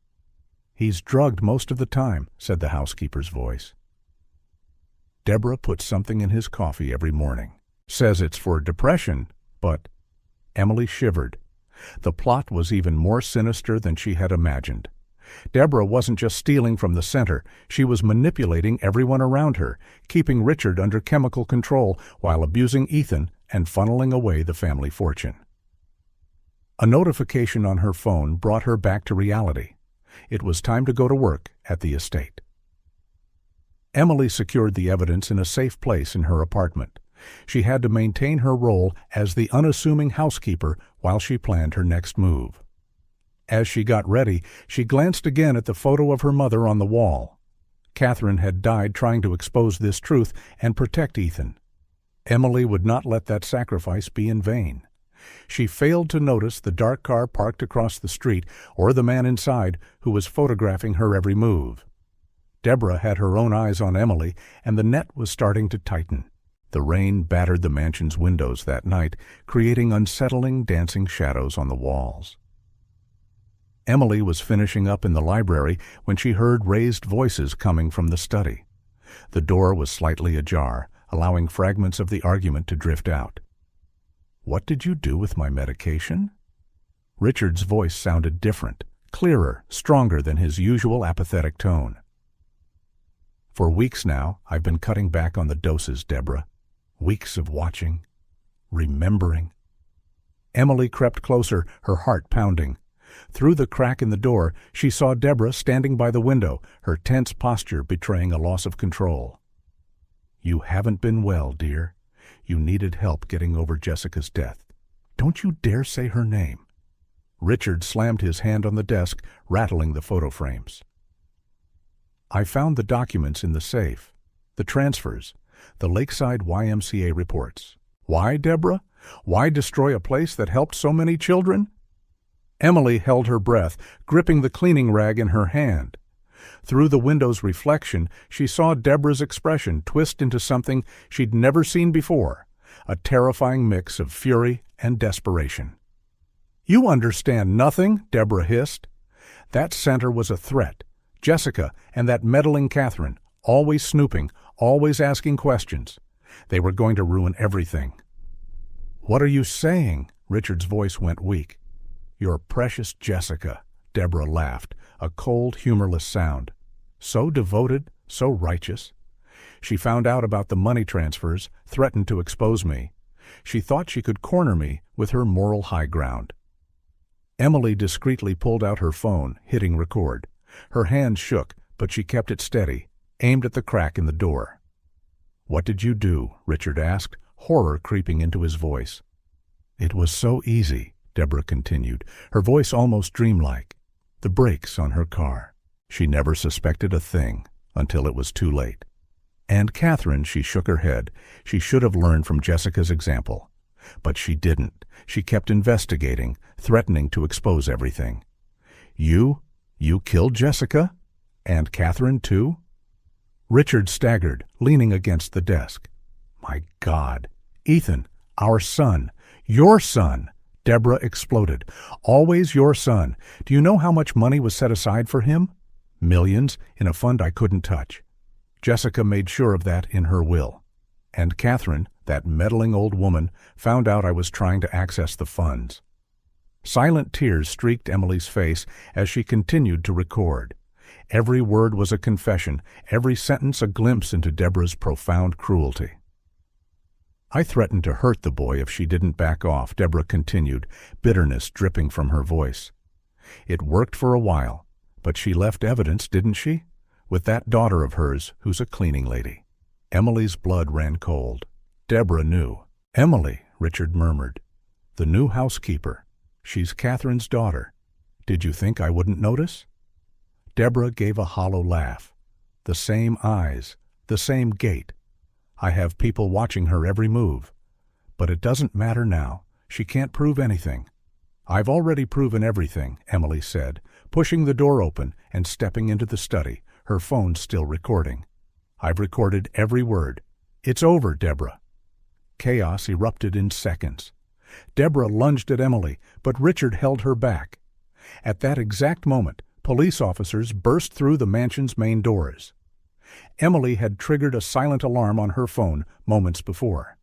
"He's drugged most of the time," said the housekeeper's voice. "Deborah puts something in his coffee every morning. Says it's for depression, but..." Emily shivered. The plot was even more sinister than she had imagined. Deborah wasn't just stealing from the center, she was manipulating everyone around her, keeping Richard under chemical control while abusing Ethan and funneling away the family fortune. A notification on her phone brought her back to reality. It was time to go to work at the estate. Emily secured the evidence in a safe place in her apartment. She had to maintain her role as the unassuming housekeeper while she planned her next move. As she got ready, she glanced again at the photo of her mother on the wall. Katherine had died trying to expose this truth and protect Ethan. Emily would not let that sacrifice be in vain. She failed to notice the dark car parked across the street or the man inside who was photographing her every move. Deborah had her own eyes on Emily, and the net was starting to tighten. The rain battered the mansion's windows that night, creating unsettling dancing shadows on the walls. Emily was finishing up in the library when she heard raised voices coming from the study. The door was slightly ajar, allowing fragments of the argument to drift out. "What did you do with my medication?" Richard's voice sounded different, clearer, stronger than his usual apathetic tone. "For weeks now, I've been cutting back on the doses, Deborah. Weeks of watching, remembering." Emily crept closer, her heart pounding. Through the crack in the door, she saw Deborah standing by the window, her tense posture betraying a loss of control. "You haven't been well, dear. You needed help getting over Jessica's death. Don't you dare say her name." Richard slammed his hand on the desk, rattling the photo frames. I found the documents in the safe. The transfers. The Lakeside YMCA reports. Why, Deborah? Why destroy a place that helped so many children? Emily held her breath, gripping the cleaning rag in her hand. Through the window's reflection, she saw Deborah's expression twist into something she'd never seen before, a terrifying mix of fury and desperation. "You understand nothing," Deborah hissed. That center was a threat. Jessica and that meddling Katherine, always snooping, always asking questions. They were going to ruin everything. "What are you saying?" Richard's voice went weak. "Your precious Jessica," Deborah laughed, a cold, humorless sound. "So devoted, so righteous. She found out about the money transfers, threatened to expose me. She thought she could corner me with her moral high ground." Emily discreetly pulled out her phone, hitting record. Her hand shook, but she kept it steady, aimed at the crack in the door. "What did you do?" Richard asked, horror creeping into his voice. "It was so easy," Deborah continued, her voice almost dreamlike. "The brakes on her car. She never suspected a thing until it was too late. And Katherine," she shook her head, "she should have learned from Jessica's example. But she didn't. She kept investigating, threatening to expose everything. You killed Jessica? And Katherine too?" Richard staggered, leaning against the desk. "My God. Ethan, our son. Your son!" Deborah exploded. "Always your son. Do you know how much money was set aside for him? Millions, in a fund I couldn't touch. Jessica made sure of that in her will. And Katherine, that meddling old woman, found out I was trying to access the funds." Silent tears streaked Emily's face as she continued to record. Every word was a confession, every sentence a glimpse into Deborah's profound cruelty. "I threatened to hurt the boy if she didn't back off," Deborah continued, bitterness dripping from her voice. "It worked for a while, but she left evidence, didn't she? With that daughter of hers who's a cleaning lady." Emily's blood ran cold. Deborah knew. "Emily," Richard murmured. "The new housekeeper. She's Katherine's daughter. Did you think I wouldn't notice?" Deborah gave a hollow laugh. "The same eyes, the same gait. I have people watching her every move. But it doesn't matter now. She can't prove anything." "I've already proven everything," Emily said, pushing the door open and stepping into the study, her phone still recording. "I've recorded every word. It's over, Deborah." Chaos erupted in seconds. Deborah lunged at Emily, but Richard held her back. At that exact moment, police officers burst through the mansion's main doors. Emily had triggered a silent alarm on her phone moments before.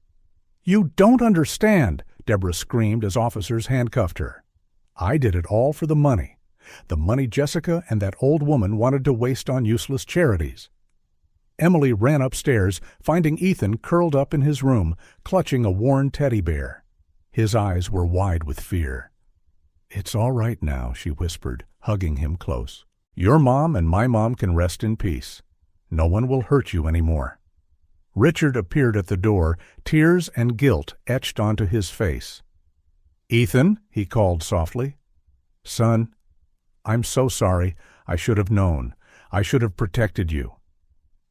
"You don't understand," Deborah screamed as officers handcuffed her. "I did it all for the money. The money Jessica and that old woman wanted to waste on useless charities." Emily ran upstairs, finding Ethan curled up in his room, clutching a worn teddy bear. His eyes were wide with fear. "It's all right now," she whispered, hugging him close. "Your mom and my mom can rest in peace. No one will hurt you anymore." Richard appeared at the door, tears and guilt etched onto his face. "Ethan," he called softly. "Son, I'm so sorry. I should have known. I should have protected you."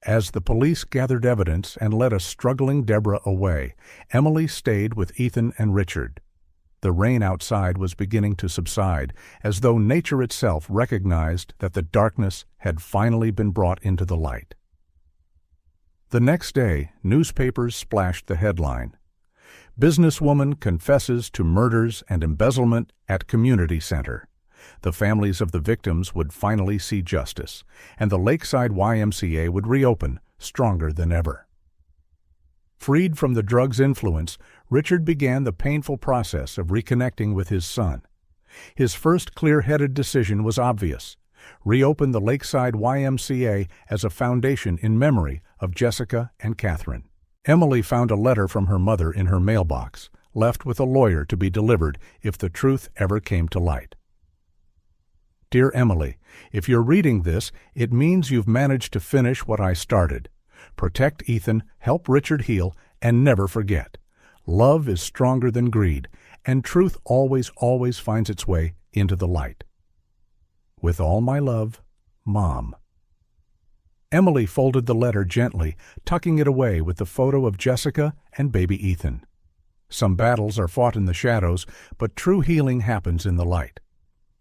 As the police gathered evidence and led a struggling Deborah away, Emily stayed with Ethan and Richard. The rain outside was beginning to subside, as though nature itself recognized that the darkness had finally been brought into the light. The next day, newspapers splashed the headline, "Businesswoman confesses to murders and embezzlement at community center." The families of the victims would finally see justice, and the Lakeside YMCA would reopen, stronger than ever. Freed from the drug's influence, Richard began the painful process of reconnecting with his son. His first clear-headed decision was obvious: reopen the Lakeside YMCA as a foundation in memory of Jessica and Katherine. Emily found a letter from her mother in her mailbox, left with a lawyer to be delivered if the truth ever came to light. "Dear Emily, if you're reading this, it means you've managed to finish what I started. Protect Ethan, help Richard heal, and never forget. Love is stronger than greed, and truth always finds its way into the light. With all my love, Mom." Emily folded the letter gently, tucking it away with the photo of Jessica and baby Ethan. Some battles are fought in the shadows, but true healing happens in the light.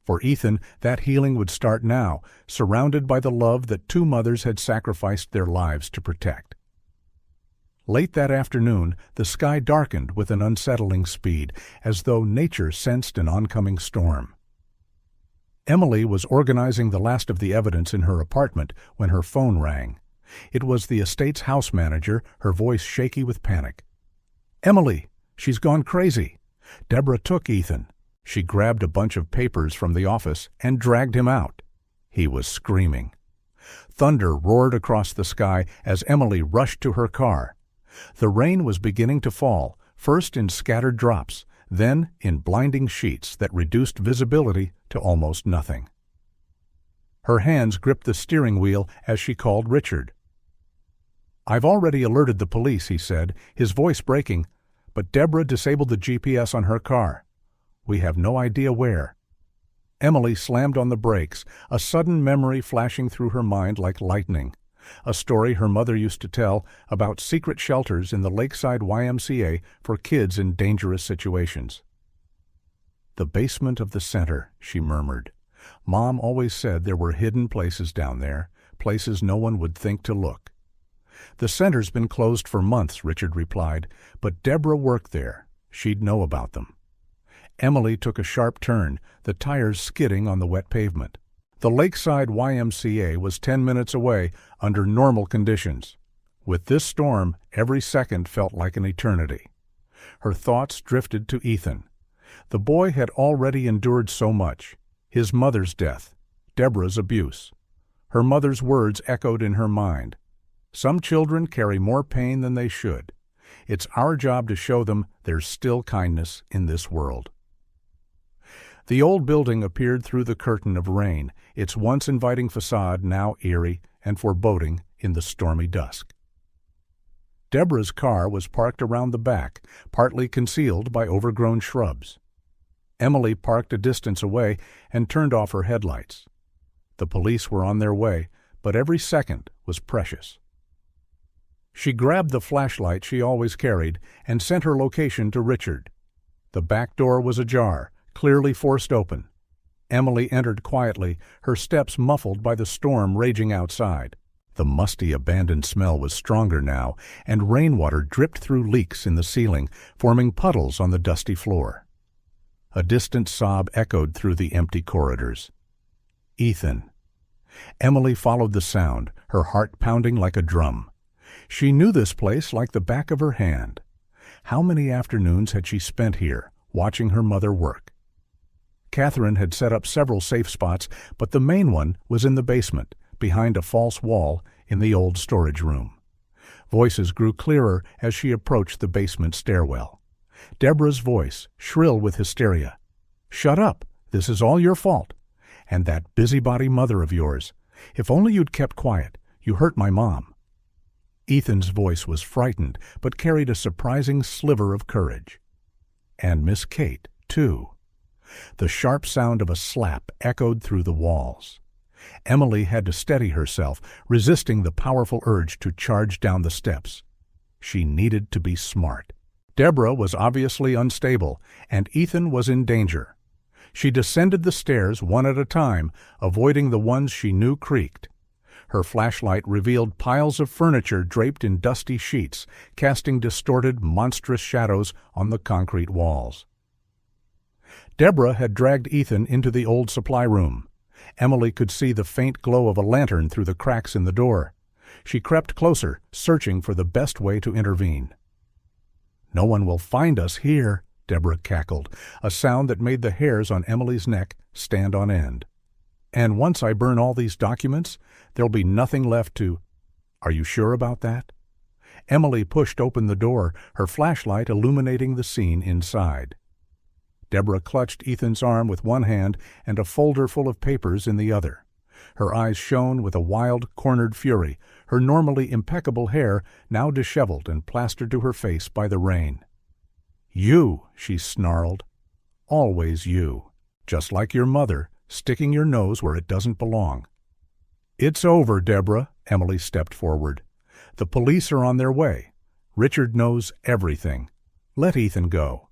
For Ethan, that healing would start now, surrounded by the love that two mothers had sacrificed their lives to protect. Late that afternoon, the sky darkened with an unsettling speed, as though nature sensed an oncoming storm. Emily was organizing the last of the evidence in her apartment when her phone rang. It was the estate's house manager, her voice shaky with panic. "Emily, she's gone crazy. Deborah took Ethan." She grabbed a bunch of papers from the office and dragged him out. He was screaming. Thunder roared across the sky as Emily rushed to her car. The rain was beginning to fall, first in scattered drops, then in blinding sheets that reduced visibility to almost nothing. Her hands gripped the steering wheel as she called Richard. "I've already alerted the police," he said, his voice breaking, "but Deborah disabled the GPS on her car. We have no idea where." Emily slammed on the brakes, a sudden memory flashing through her mind like lightning. A story her mother used to tell about secret shelters in the Lakeside YMCA for kids in dangerous situations. "The basement of the center," she murmured. "Mom always said there were hidden places down there, places no one would think to look." "The center's been closed for months," Richard replied, "but Deborah worked there. She'd know about them." Emily took a sharp turn, the tires skidding on the wet pavement. The Lakeside YMCA was 10 minutes away under normal conditions. With this storm, every second felt like an eternity. Her thoughts drifted to Ethan. The boy had already endured so much. His mother's death, Deborah's abuse. Her mother's words echoed in her mind. "Some children carry more pain than they should. It's our job to show them there's still kindness in this world." The old building appeared through the curtain of rain, its once inviting facade now eerie and foreboding in the stormy dusk. Deborah's car was parked around the back, partly concealed by overgrown shrubs. Emily parked a distance away and turned off her headlights. The police were on their way, but every second was precious. She grabbed the flashlight she always carried and sent her location to Richard. The back door was ajar, clearly forced open. Emily entered quietly, her steps muffled by the storm raging outside. The musty, abandoned smell was stronger now, and rainwater dripped through leaks in the ceiling, forming puddles on the dusty floor. A distant sob echoed through the empty corridors. "Ethan." Emily followed the sound, her heart pounding like a drum. She knew this place like the back of her hand. How many afternoons had she spent here, watching her mother work? Katherine had set up several safe spots, but the main one was in the basement, behind a false wall in the old storage room. Voices grew clearer as she approached the basement stairwell. Deborah's voice, shrill with hysteria. "Shut up! This is all your fault. And that busybody mother of yours. If only you'd kept quiet. You hurt my mom." Ethan's voice was frightened, but carried a surprising sliver of courage. "And Miss Kate, too." The sharp sound of a slap echoed through the walls. Emily had to steady herself, resisting the powerful urge to charge down the steps. She needed to be smart. Deborah was obviously unstable, and Ethan was in danger. She descended the stairs one at a time, avoiding the ones she knew creaked. Her flashlight revealed piles of furniture draped in dusty sheets, casting distorted, monstrous shadows on the concrete walls. Deborah had dragged Ethan into the old supply room. Emily could see the faint glow of a lantern through the cracks in the door. She crept closer, searching for the best way to intervene. "No one will find us here," Deborah cackled, a sound that made the hairs on Emily's neck stand on end. "And once I burn all these documents, there'll be nothing left to—" "Are you sure about that?" Emily pushed open the door, her flashlight illuminating the scene inside. Deborah clutched Ethan's arm with one hand and a folder full of papers in the other. Her eyes shone with a wild, cornered fury, her normally impeccable hair now disheveled and plastered to her face by the rain. "You," she snarled. "Always you. Just like your mother, sticking your nose where it doesn't belong." "It's over, Deborah," Emily stepped forward. "The police are on their way. Richard knows everything. Let Ethan go."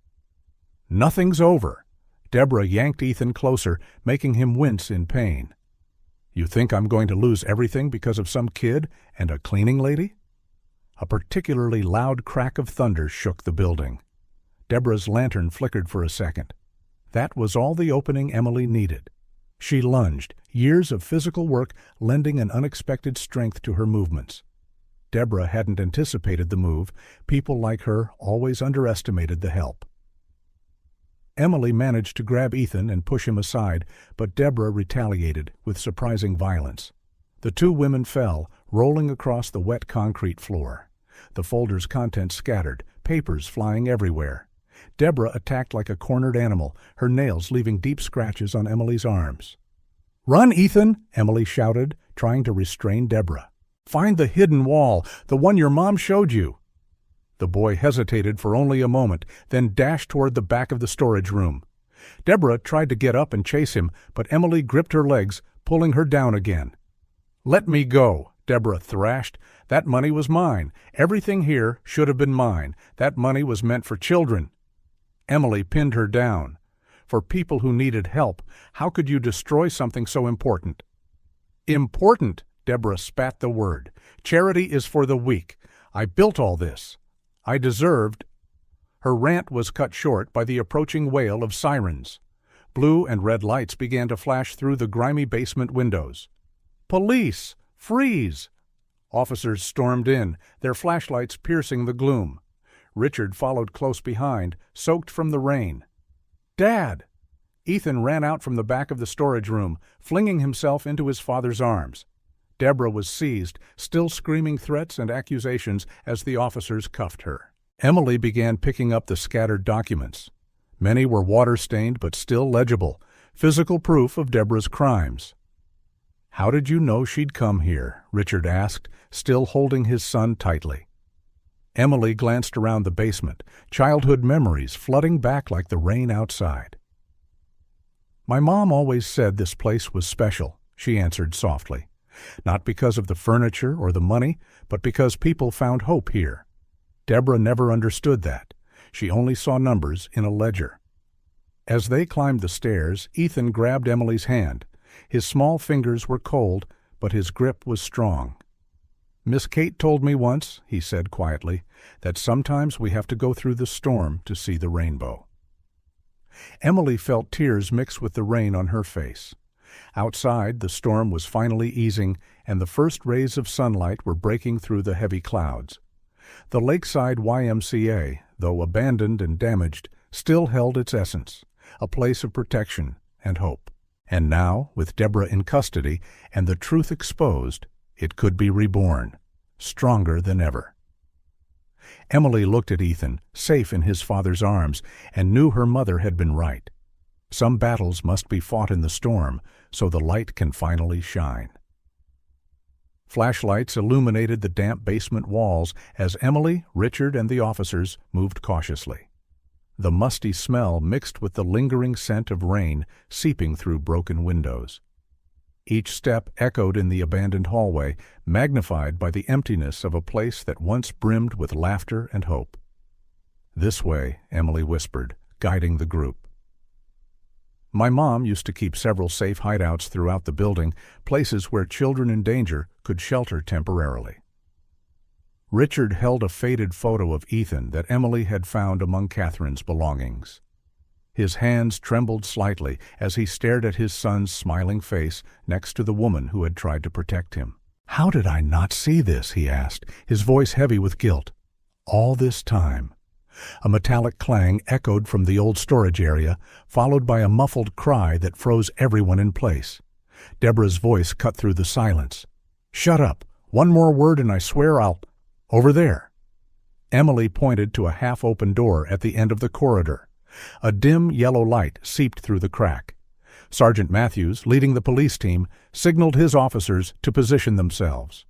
"Nothing's over." Deborah yanked Ethan closer, making him wince in pain. "You think I'm going to lose everything because of some kid and a cleaning lady?" A particularly loud crack of thunder shook the building. Deborah's lantern flickered for a second. That was all the opening Emily needed. She lunged, years of physical work lending an unexpected strength to her movements. Deborah hadn't anticipated the move. People like her always underestimated the help. Emily managed to grab Ethan and push him aside, but Deborah retaliated with surprising violence. The two women fell, rolling across the wet concrete floor. The folder's contents scattered, papers flying everywhere. Deborah attacked like a cornered animal, her nails leaving deep scratches on Emily's arms. "Run, Ethan!" Emily shouted, trying to restrain Deborah. "Find the hidden wall, the one your mom showed you." The boy hesitated for only a moment, then dashed toward the back of the storage room. Deborah tried to get up and chase him, but Emily gripped her legs, pulling her down again. "Let me go," Deborah thrashed. "That money was mine. Everything here should have been mine. That money was meant for children." Emily pinned her down. "For people who needed help, how could you destroy something so important?" "Important?" Deborah spat the word. "Charity is for the weak. I built all this. I deserved—" Her rant was cut short by the approaching wail of sirens. Blue and red lights began to flash through the grimy basement windows. "Police! Freeze!" Officers stormed in, their flashlights piercing the gloom. Richard followed close behind, soaked from the rain. "Dad!" Ethan ran out from the back of the storage room, flinging himself into his father's arms. Deborah was seized, still screaming threats and accusations as the officers cuffed her. Emily began picking up the scattered documents. Many were water-stained but still legible, physical proof of Deborah's crimes. "How did you know she'd come here?" Richard asked, still holding his son tightly. Emily glanced around the basement, childhood memories flooding back like the rain outside. "My mom always said this place was special," she answered softly. "Not because of the furniture or the money, but because people found hope here." Deborah never understood that. She only saw numbers in a ledger. As they climbed the stairs, Ethan grabbed Emily's hand. His small fingers were cold, but his grip was strong. "Miss Kate told me once," he said quietly, "that sometimes we have to go through the storm to see the rainbow." Emily felt tears mix with the rain on her face. Outside, the storm was finally easing, and the first rays of sunlight were breaking through the heavy clouds. The Lakeside YMCA, though abandoned and damaged, still held its essence, a place of protection and hope. And now, with Deborah in custody and the truth exposed, it could be reborn, stronger than ever. Emily looked at Ethan, safe in his father's arms, and knew her mother had been right. Some battles must be fought in the storm, so the light can finally shine. Flashlights illuminated the damp basement walls as Emily, Richard, and the officers moved cautiously. The musty smell mixed with the lingering scent of rain seeping through broken windows. Each step echoed in the abandoned hallway, magnified by the emptiness of a place that once brimmed with laughter and hope. "This way," Emily whispered, guiding the group. "My mom used to keep several safe hideouts throughout the building, places where children in danger could shelter temporarily." Richard held a faded photo of Ethan that Emily had found among Katherine's belongings. His hands trembled slightly as he stared at his son's smiling face next to the woman who had tried to protect him. "How did I not see this?" he asked, his voice heavy with guilt. "All this time." A metallic clang echoed from the old storage area, followed by a muffled cry that froze everyone in place. Deborah's voice cut through the silence. "Shut up! One more word and I swear I'll— Over there!" Emily pointed to a half-open door at the end of the corridor. A dim yellow light seeped through the crack. Sergeant Matthews, leading the police team, signaled his officers to position themselves.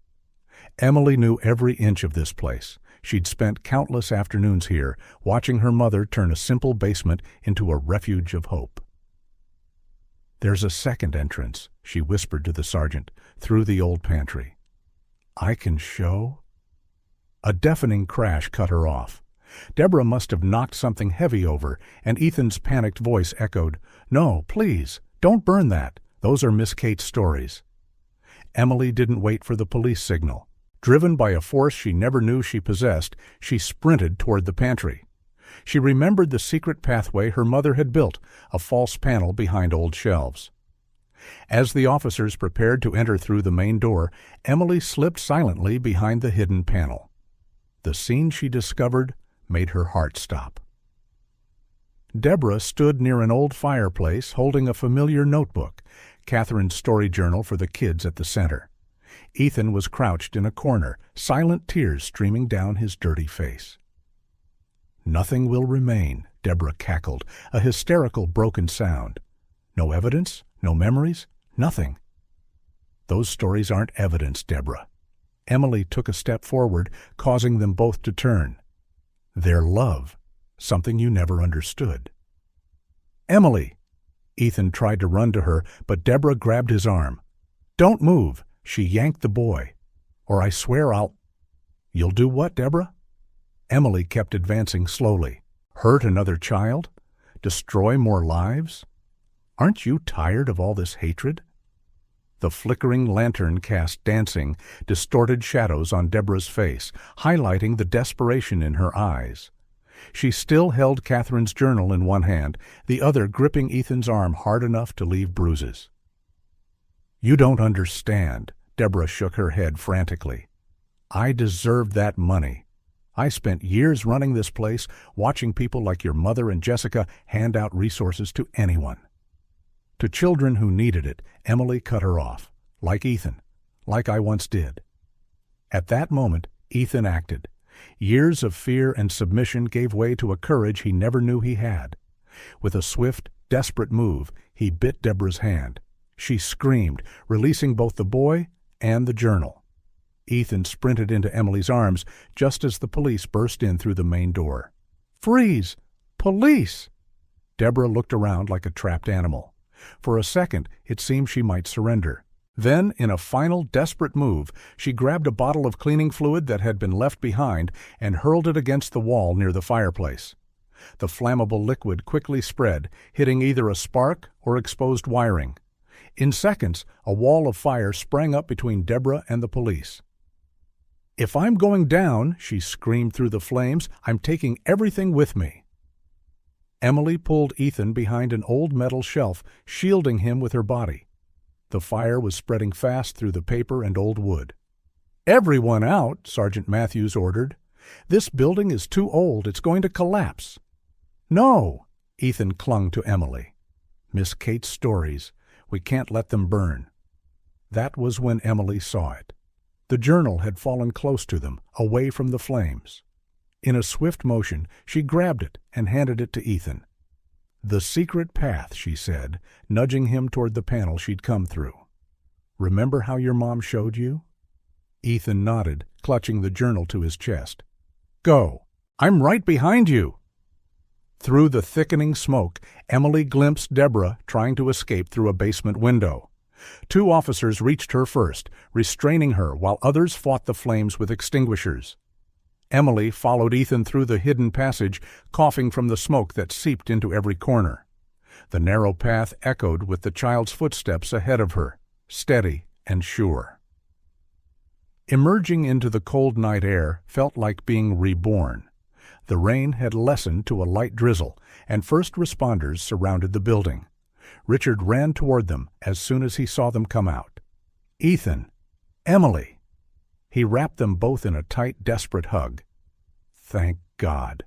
Emily knew every inch of this place. She'd spent countless afternoons here, watching her mother turn a simple basement into a refuge of hope. "There's a second entrance," she whispered to the sergeant, "through the old pantry." I can show? A deafening crash cut her off. Deborah must have knocked something heavy over, and Ethan's panicked voice echoed, "No, please, don't burn that. Those are Miss Kate's stories." Emily didn't wait for the police signal. Driven by a force she never knew she possessed, she sprinted toward the pantry. She remembered the secret pathway her mother had built, a false panel behind old shelves. As the officers prepared to enter through the main door, Emily slipped silently behind the hidden panel. The scene she discovered made her heart stop. Deborah stood near an old fireplace holding a familiar notebook, Katherine's story journal for the kids at the center. Ethan was crouched in a corner, silent tears streaming down his dirty face. "Nothing will remain," Deborah cackled, a hysterical broken sound. "No evidence? No memories? Nothing." "Those stories aren't evidence, Deborah." Emily took a step forward, causing them both to turn. "They're love, something you never understood." "Emily!" Ethan tried to run to her, but Deborah grabbed his arm. "Don't move," she yanked the boy. "Or I swear I'll—" "You'll do what, Deborah?" Emily kept advancing slowly. "Hurt another child? Destroy more lives? Aren't you tired of all this hatred?" The flickering lantern cast dancing, distorted shadows on Deborah's face, highlighting the desperation in her eyes. She still held Katherine's journal in one hand, the other gripping Ethan's arm hard enough to leave bruises. "You don't understand," Deborah shook her head frantically. "I deserved that money. I spent years running this place, watching people like your mother and Jessica hand out resources to anyone." To children who needed it, Emily cut her off, like Ethan, like I once did. At that moment, Ethan acted. Years of fear and submission gave way to a courage he never knew he had. With a swift, desperate move, he bit Deborah's hand. She screamed, releasing both the boy and the journal. Ethan sprinted into Emily's arms just as the police burst in through the main door. "Freeze! Police!" Deborah looked around like a trapped animal. For a second, it seemed she might surrender. Then, in a final desperate move, she grabbed a bottle of cleaning fluid that had been left behind and hurled it against the wall near the fireplace. The flammable liquid quickly spread, hitting either a spark or exposed wiring. In seconds, a wall of fire sprang up between Deborah and the police. "If I'm going down," she screamed through the flames, "I'm taking everything with me." Emily pulled Ethan behind an old metal shelf, shielding him with her body. The fire was spreading fast through the paper and old wood. "Everyone out," Sergeant Matthews ordered. "This building is too old. It's going to collapse." "No!" Ethan clung to Emily. "Miss Kate's stories. We can't let them burn." That was when Emily saw it. The journal had fallen close to them, away from the flames. In a swift motion, she grabbed it and handed it to Ethan. "The secret path," she said, nudging him toward the panel she'd come through. "Remember how your mom showed you?" Ethan nodded, clutching the journal to his chest. "Go! I'm right behind you!" Through the thickening smoke, Emily glimpsed Deborah trying to escape through a basement window. 2 officers reached her first, restraining her while others fought the flames with extinguishers. Emily followed Ethan through the hidden passage, coughing from the smoke that seeped into every corner. The narrow path echoed with the child's footsteps ahead of her, steady and sure. Emerging into the cold night air felt like being reborn. The rain had lessened to a light drizzle, and first responders surrounded the building. Richard ran toward them as soon as he saw them come out. "Ethan! Emily!" He wrapped them both in a tight, desperate hug. Thank God.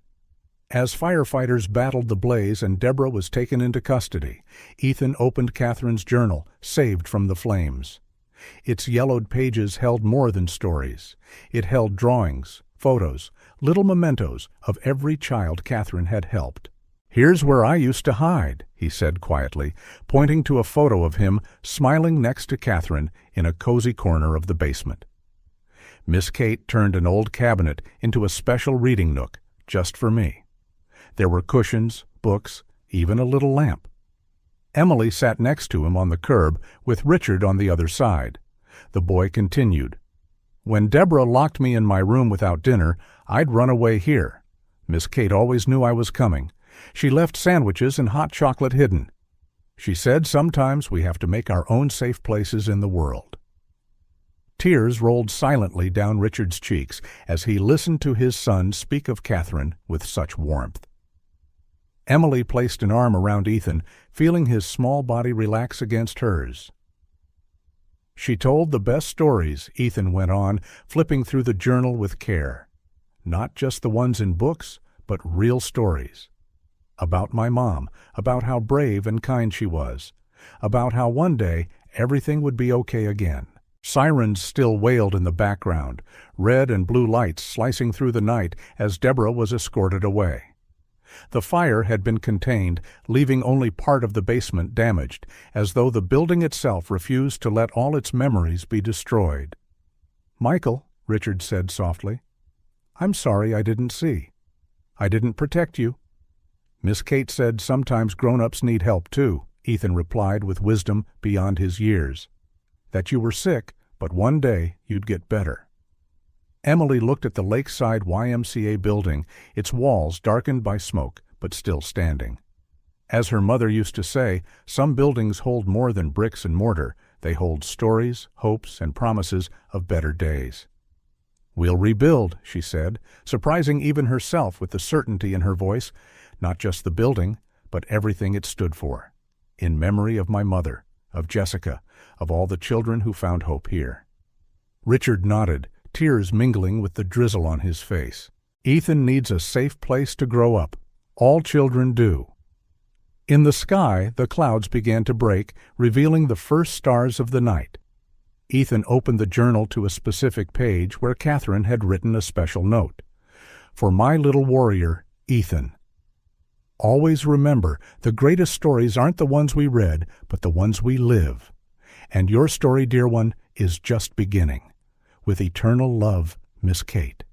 As firefighters battled the blaze and Deborah was taken into custody, Ethan opened Katherine's journal, saved from the flames. Its yellowed pages held more than stories. It held drawings, photos, little mementos of every child Katherine had helped. "Here's where I used to hide," he said quietly, pointing to a photo of him smiling next to Katherine in a cozy corner of the basement. Miss Kate turned an old cabinet into a special reading nook, just for me. There were cushions, books, even a little lamp. Emily sat next to him on the curb, with Richard on the other side. The boy continued, When Deborah locked me in my room without dinner, I'd run away here. Miss Kate always knew I was coming. She left sandwiches and hot chocolate hidden. She said sometimes we have to make our own safe places in the world. Tears rolled silently down Richard's cheeks as he listened to his son speak of Katherine with such warmth. Emily placed an arm around Ethan, feeling his small body relax against hers. She told the best stories, Ethan went on, flipping through the journal with care. Not just the ones in books, but real stories. About my mom, about how brave and kind she was, about how one day everything would be okay again. Sirens still wailed in the background, red and blue lights slicing through the night as Deborah was escorted away. The fire had been contained, leaving only part of the basement damaged, as though the building itself refused to let all its memories be destroyed. "Michael," Richard said softly, "I'm sorry I didn't see. I didn't protect you." "Miss Kate said sometimes grown-ups need help too," Ethan replied with wisdom beyond his years. "That you were sick, but one day you'd get better." Emily looked at the Lakeside YMCA building, its walls darkened by smoke, but still standing. As her mother used to say, some buildings hold more than bricks and mortar. They hold stories, hopes, and promises of better days. "We'll rebuild," she said, surprising even herself with the certainty in her voice, not just the building, but everything it stood for. "In memory of my mother, of Jessica, of all the children who found hope here." Richard nodded, tears mingling with the drizzle on his face. "Ethan needs a safe place to grow up. All children do." In the sky, the clouds began to break, revealing the first stars of the night. Ethan opened the journal to a specific page where Katherine had written a special note. "For my little warrior, Ethan. Always remember, the greatest stories aren't the ones we read, but the ones we live. And your story, dear one, is just beginning. With eternal love, Miss Kate."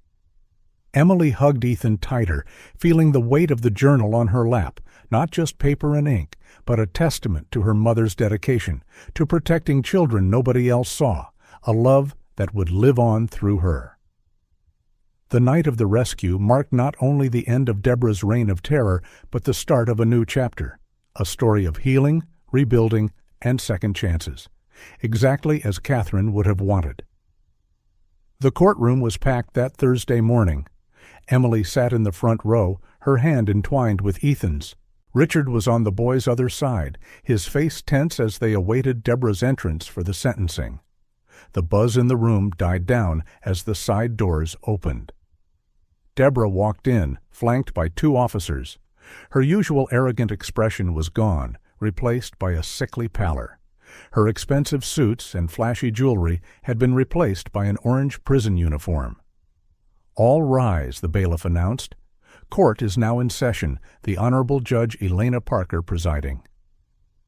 Emily hugged Ethan tighter, feeling the weight of the journal on her lap, not just paper and ink, but a testament to her mother's dedication, to protecting children nobody else saw, a love that would live on through her. The night of the rescue marked not only the end of Deborah's reign of terror, but the start of a new chapter, a story of healing, rebuilding, and second chances, exactly as Katherine would have wanted. The courtroom was packed that Thursday morning. Emily sat in the front row, her hand entwined with Ethan's. Richard was on the boy's other side, his face tense as they awaited Deborah's entrance for the sentencing. The buzz in the room died down as the side doors opened. Deborah walked in, flanked by two officers. Her usual arrogant expression was gone, replaced by a sickly pallor. Her expensive suits and flashy jewelry had been replaced by an orange prison uniform. "All rise," the bailiff announced. "Court is now in session, the Honorable Judge Elena Parker presiding."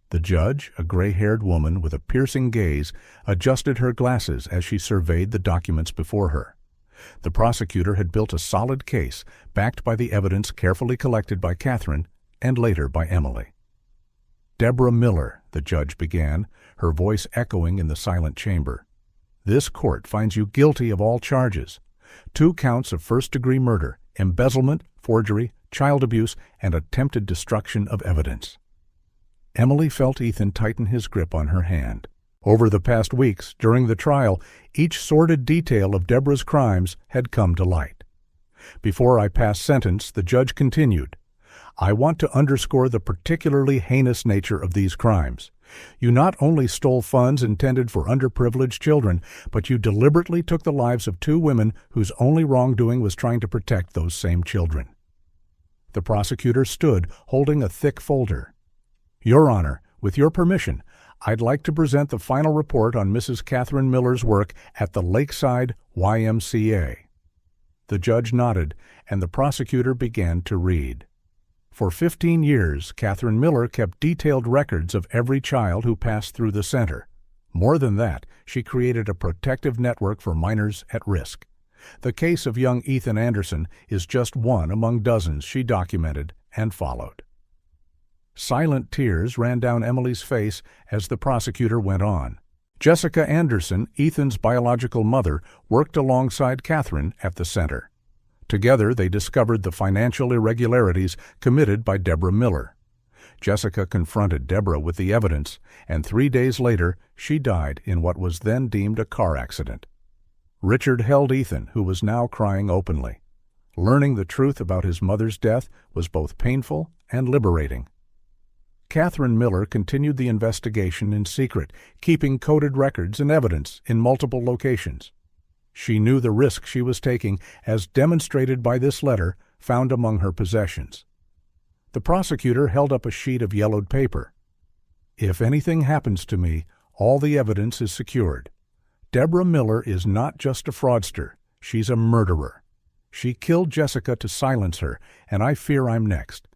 The judge, a gray-haired woman with a piercing gaze, adjusted her glasses as she surveyed the documents before her. The prosecutor had built a solid case, backed by the evidence carefully collected by Katherine and later by Emily. "Deborah Miller," the judge began, her voice echoing in the silent chamber. "This court finds you guilty of all charges. 2 counts of first-degree murder, embezzlement, forgery, child abuse, and attempted destruction of evidence." Emily felt Ethan tighten his grip on her hand. Over the past weeks, during the trial, each sordid detail of Deborah's crimes had come to light. "Before I pass sentence," the judge continued, "I want to underscore the particularly heinous nature of these crimes. You not only stole funds intended for underprivileged children, but you deliberately took the lives of 2 women whose only wrongdoing was trying to protect those same children." The prosecutor stood, holding a thick folder. "Your Honor, with your permission, I'd like to present the final report on Mrs. Katherine Miller's work at the Lakeside YMCA." The judge nodded, and the prosecutor began to read. For 15 years, Katherine Miller kept detailed records of every child who passed through the center. More than that, she created a protective network for minors at risk. The case of young Ethan Anderson is just one among dozens she documented and followed. Silent tears ran down Emily's face as the prosecutor went on. Jessica Anderson, Ethan's biological mother, worked alongside Katherine at the center. Together, they discovered the financial irregularities committed by Deborah Miller. Jessica confronted Deborah with the evidence, and 3 days later, she died in what was then deemed a car accident. Richard held Ethan, who was now crying openly. Learning the truth about his mother's death was both painful and liberating. Katherine Miller continued the investigation in secret, keeping coded records and evidence in multiple locations. She knew the risk she was taking, as demonstrated by this letter found among her possessions. The prosecutor held up a sheet of yellowed paper. "If anything happens to me, all the evidence is secured. Deborah Miller is not just a fraudster, she's a murderer. She killed Jessica to silence her, and I fear I'm next.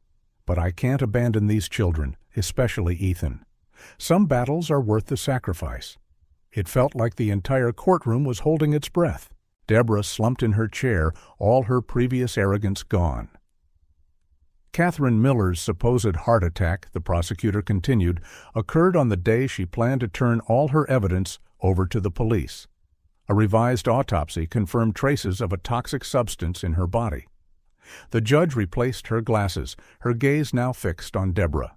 But I can't abandon these children, especially Ethan. Some battles are worth the sacrifice." It felt like the entire courtroom was holding its breath. Deborah slumped in her chair, all her previous arrogance gone. Katherine Miller's supposed heart attack, the prosecutor continued, occurred on the day she planned to turn all her evidence over to the police. A revised autopsy confirmed traces of a toxic substance in her body. The judge replaced her glasses, her gaze now fixed on Deborah.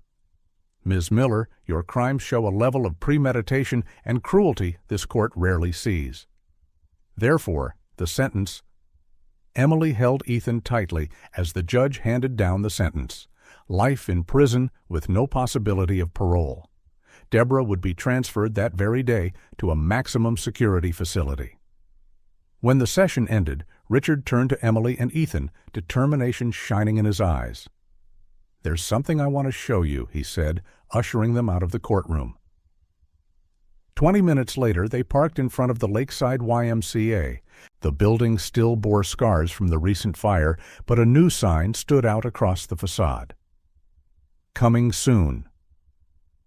"Ms. Miller, your crimes show a level of premeditation and cruelty this court rarely sees. Therefore, the sentence—" Emily held Ethan tightly as the judge handed down the sentence: life in prison with no possibility of parole. Deborah would be transferred that very day to a maximum security facility. When the session ended, Richard turned to Emily and Ethan, determination shining in his eyes. "There's something I want to show you," he said, ushering them out of the courtroom. 20 minutes later, they parked in front of the Lakeside YMCA. The building still bore scars from the recent fire, but a new sign stood out across the facade. "Coming soon.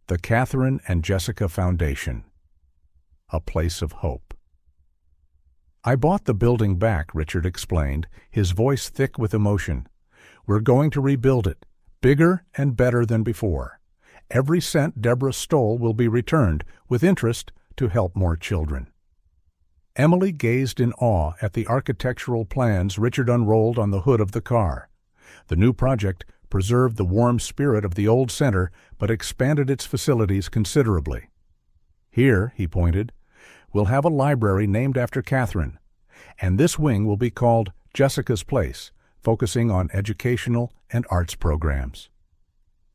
The Katherine and Jessica Foundation. A place of hope." "I bought the building back," Richard explained, his voice thick with emotion. "We're going to rebuild it, bigger and better than before. Every cent Deborah stole will be returned, with interest, to help more children." Emily gazed in awe at the architectural plans Richard unrolled on the hood of the car. The new project preserved the warm spirit of the old center, but expanded its facilities considerably. "Here," he pointed, "we'll have a library named after Katherine, and this wing will be called Jessica's Place, focusing on educational and arts programs.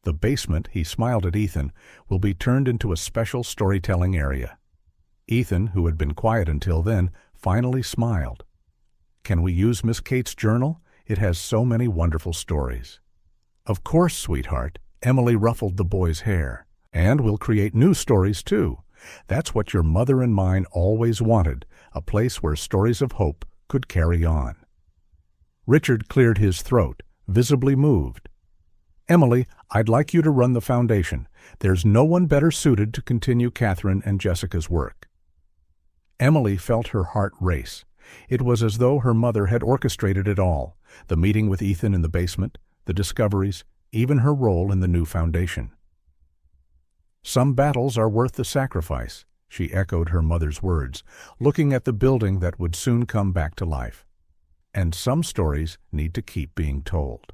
The basement," he smiled at Ethan, "will be turned into a special storytelling area." Ethan, who had been quiet until then, finally smiled. "Can we use Miss Kate's journal? It has so many wonderful stories." "Of course, sweetheart." Emily ruffled the boy's hair. "And we'll create new stories, too. That's what your mother and mine always wanted, a place where stories of hope could carry on." Richard cleared his throat, visibly moved. "Emily, I'd like you to run the foundation. There's no one better suited to continue Katherine and Jessica's work." Emily felt her heart race. It was as though her mother had orchestrated it all, the meeting with Ethan in the basement, the discoveries, even her role in the new foundation. "Some battles are worth the sacrifice," she echoed her mother's words, looking at the building that would soon come back to life. "And some stories need to keep being told."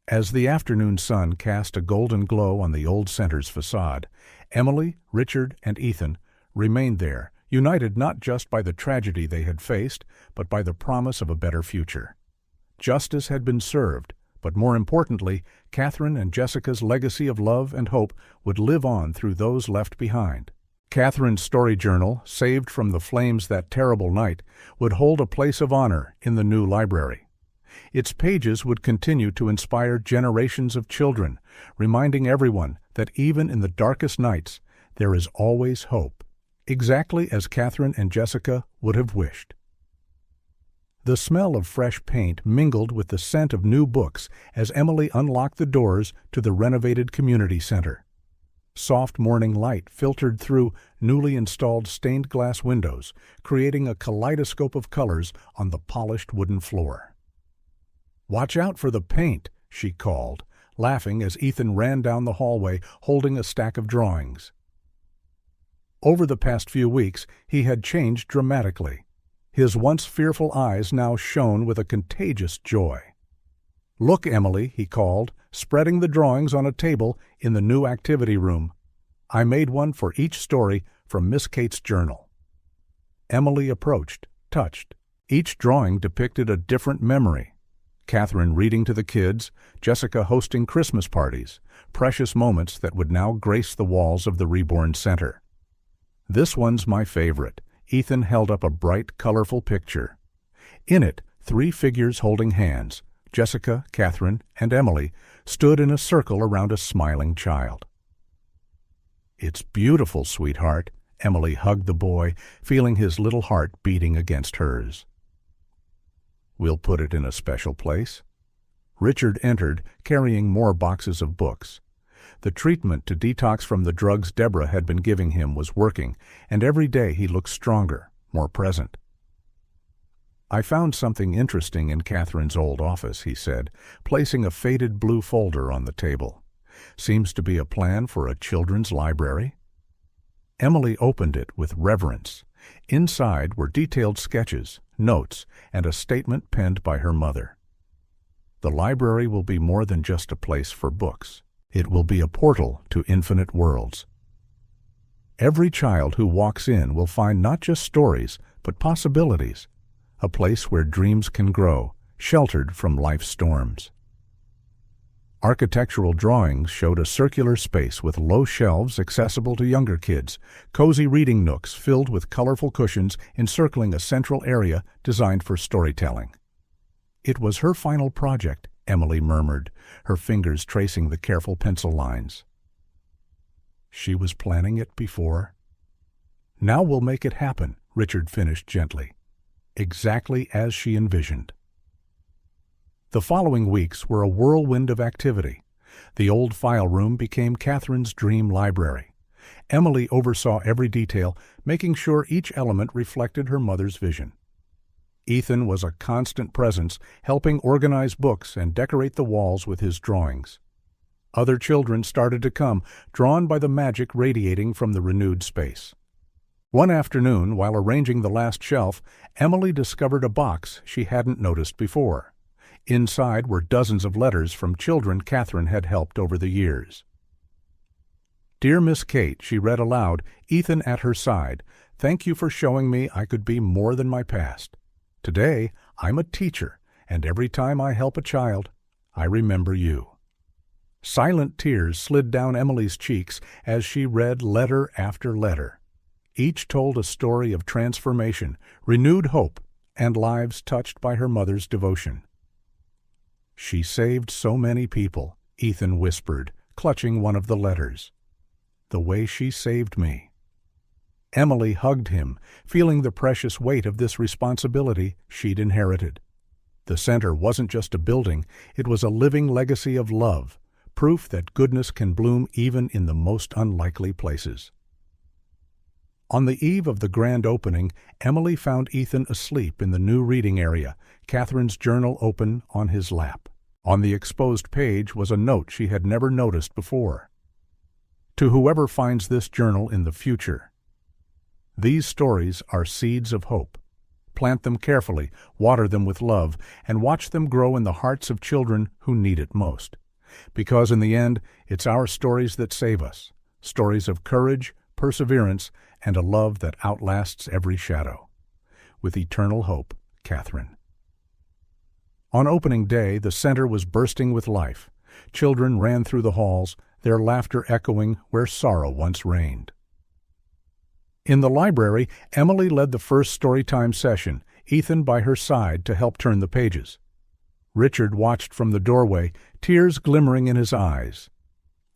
As the afternoon sun cast a golden glow on the old center's facade, Emily, Richard, and Ethan remained there, united not just by the tragedy they had faced, but by the promise of a better future. Justice had been served, but more importantly, Katherine and Jessica's legacy of love and hope would live on through those left behind. Katherine's story journal, saved from the flames that terrible night, would hold a place of honor in the new library. Its pages would continue to inspire generations of children, reminding everyone that even in the darkest nights, there is always hope, exactly as Katherine and Jessica would have wished. The smell of fresh paint mingled with the scent of new books as Emily unlocked the doors to the renovated community center. Soft morning light filtered through newly installed stained glass windows, creating a kaleidoscope of colors on the polished wooden floor. "Watch out for the paint," she called, laughing as Ethan ran down the hallway holding a stack of drawings. Over the past few weeks, he had changed dramatically. His once fearful eyes now shone with a contagious joy. "Look, Emily," he called, spreading the drawings on a table in the new activity room. "I made one for each story from Miss Kate's journal." Emily approached, touched. Each drawing depicted a different memory. Katherine reading to the kids, Jessica hosting Christmas parties, precious moments that would now grace the walls of the reborn center. "This one's my favorite." Ethan held up a bright, colorful picture. In it, 3 figures holding hands, Jessica, Katherine, and Emily, stood in a circle around a smiling child. "It's beautiful, sweetheart." Emily hugged the boy, feeling his little heart beating against hers. "We'll put it in a special place." Richard entered, carrying more boxes of books. The treatment to detox from the drugs Deborah had been giving him was working, and every day he looked stronger, more present. "I found something interesting in Katherine's old office," he said, placing a faded blue folder on the table. "Seems to be a plan for a children's library." Emily opened it with reverence. Inside were detailed sketches, notes, and a statement penned by her mother. "The library will be more than just a place for books. It will be a portal to infinite worlds. Every child who walks in will find not just stories, but possibilities, a place where dreams can grow, sheltered from life's storms." Architectural drawings showed a circular space with low shelves accessible to younger kids, cozy reading nooks filled with colorful cushions encircling a central area designed for storytelling. "It was her final project," Emily murmured, her fingers tracing the careful pencil lines. "She was planning it before." "Now we'll make it happen," Richard finished gently. "Exactly as she envisioned." The following weeks were a whirlwind of activity. The old file room became Katherine's dream library. Emily oversaw every detail, making sure each element reflected her mother's vision. Ethan was a constant presence, helping organize books and decorate the walls with his drawings. Other children started to come, drawn by the magic radiating from the renewed space. One afternoon, while arranging the last shelf, Emily discovered a box she hadn't noticed before. Inside were dozens of letters from children Katherine had helped over the years. "Dear Miss Kate," she read aloud, Ethan at her side, "thank you for showing me I could be more than my past. Today, I'm a teacher, and every time I help a child, I remember you." Silent tears slid down Emily's cheeks as she read letter after letter. Each told a story of transformation, renewed hope, and lives touched by her mother's devotion. "She saved so many people," Ethan whispered, clutching one of the letters. "The way she saved me." Emily hugged him, feeling the precious weight of this responsibility she'd inherited. The center wasn't just a building, it was a living legacy of love, proof that goodness can bloom even in the most unlikely places. On the eve of the grand opening, Emily found Ethan asleep in the new reading area, Katherine's journal open on his lap. On the exposed page was a note she had never noticed before. "To whoever finds this journal in the future, these stories are seeds of hope. Plant them carefully, water them with love, and watch them grow in the hearts of children who need it most. Because in the end, it's our stories that save us, stories of courage, perseverance, and a love that outlasts every shadow. With eternal hope, Katherine." On opening day, the center was bursting with life. Children ran through the halls, their laughter echoing where sorrow once reigned. In the library, Emily led the first storytime session, Ethan by her side to help turn the pages. Richard watched from the doorway, tears glimmering in his eyes.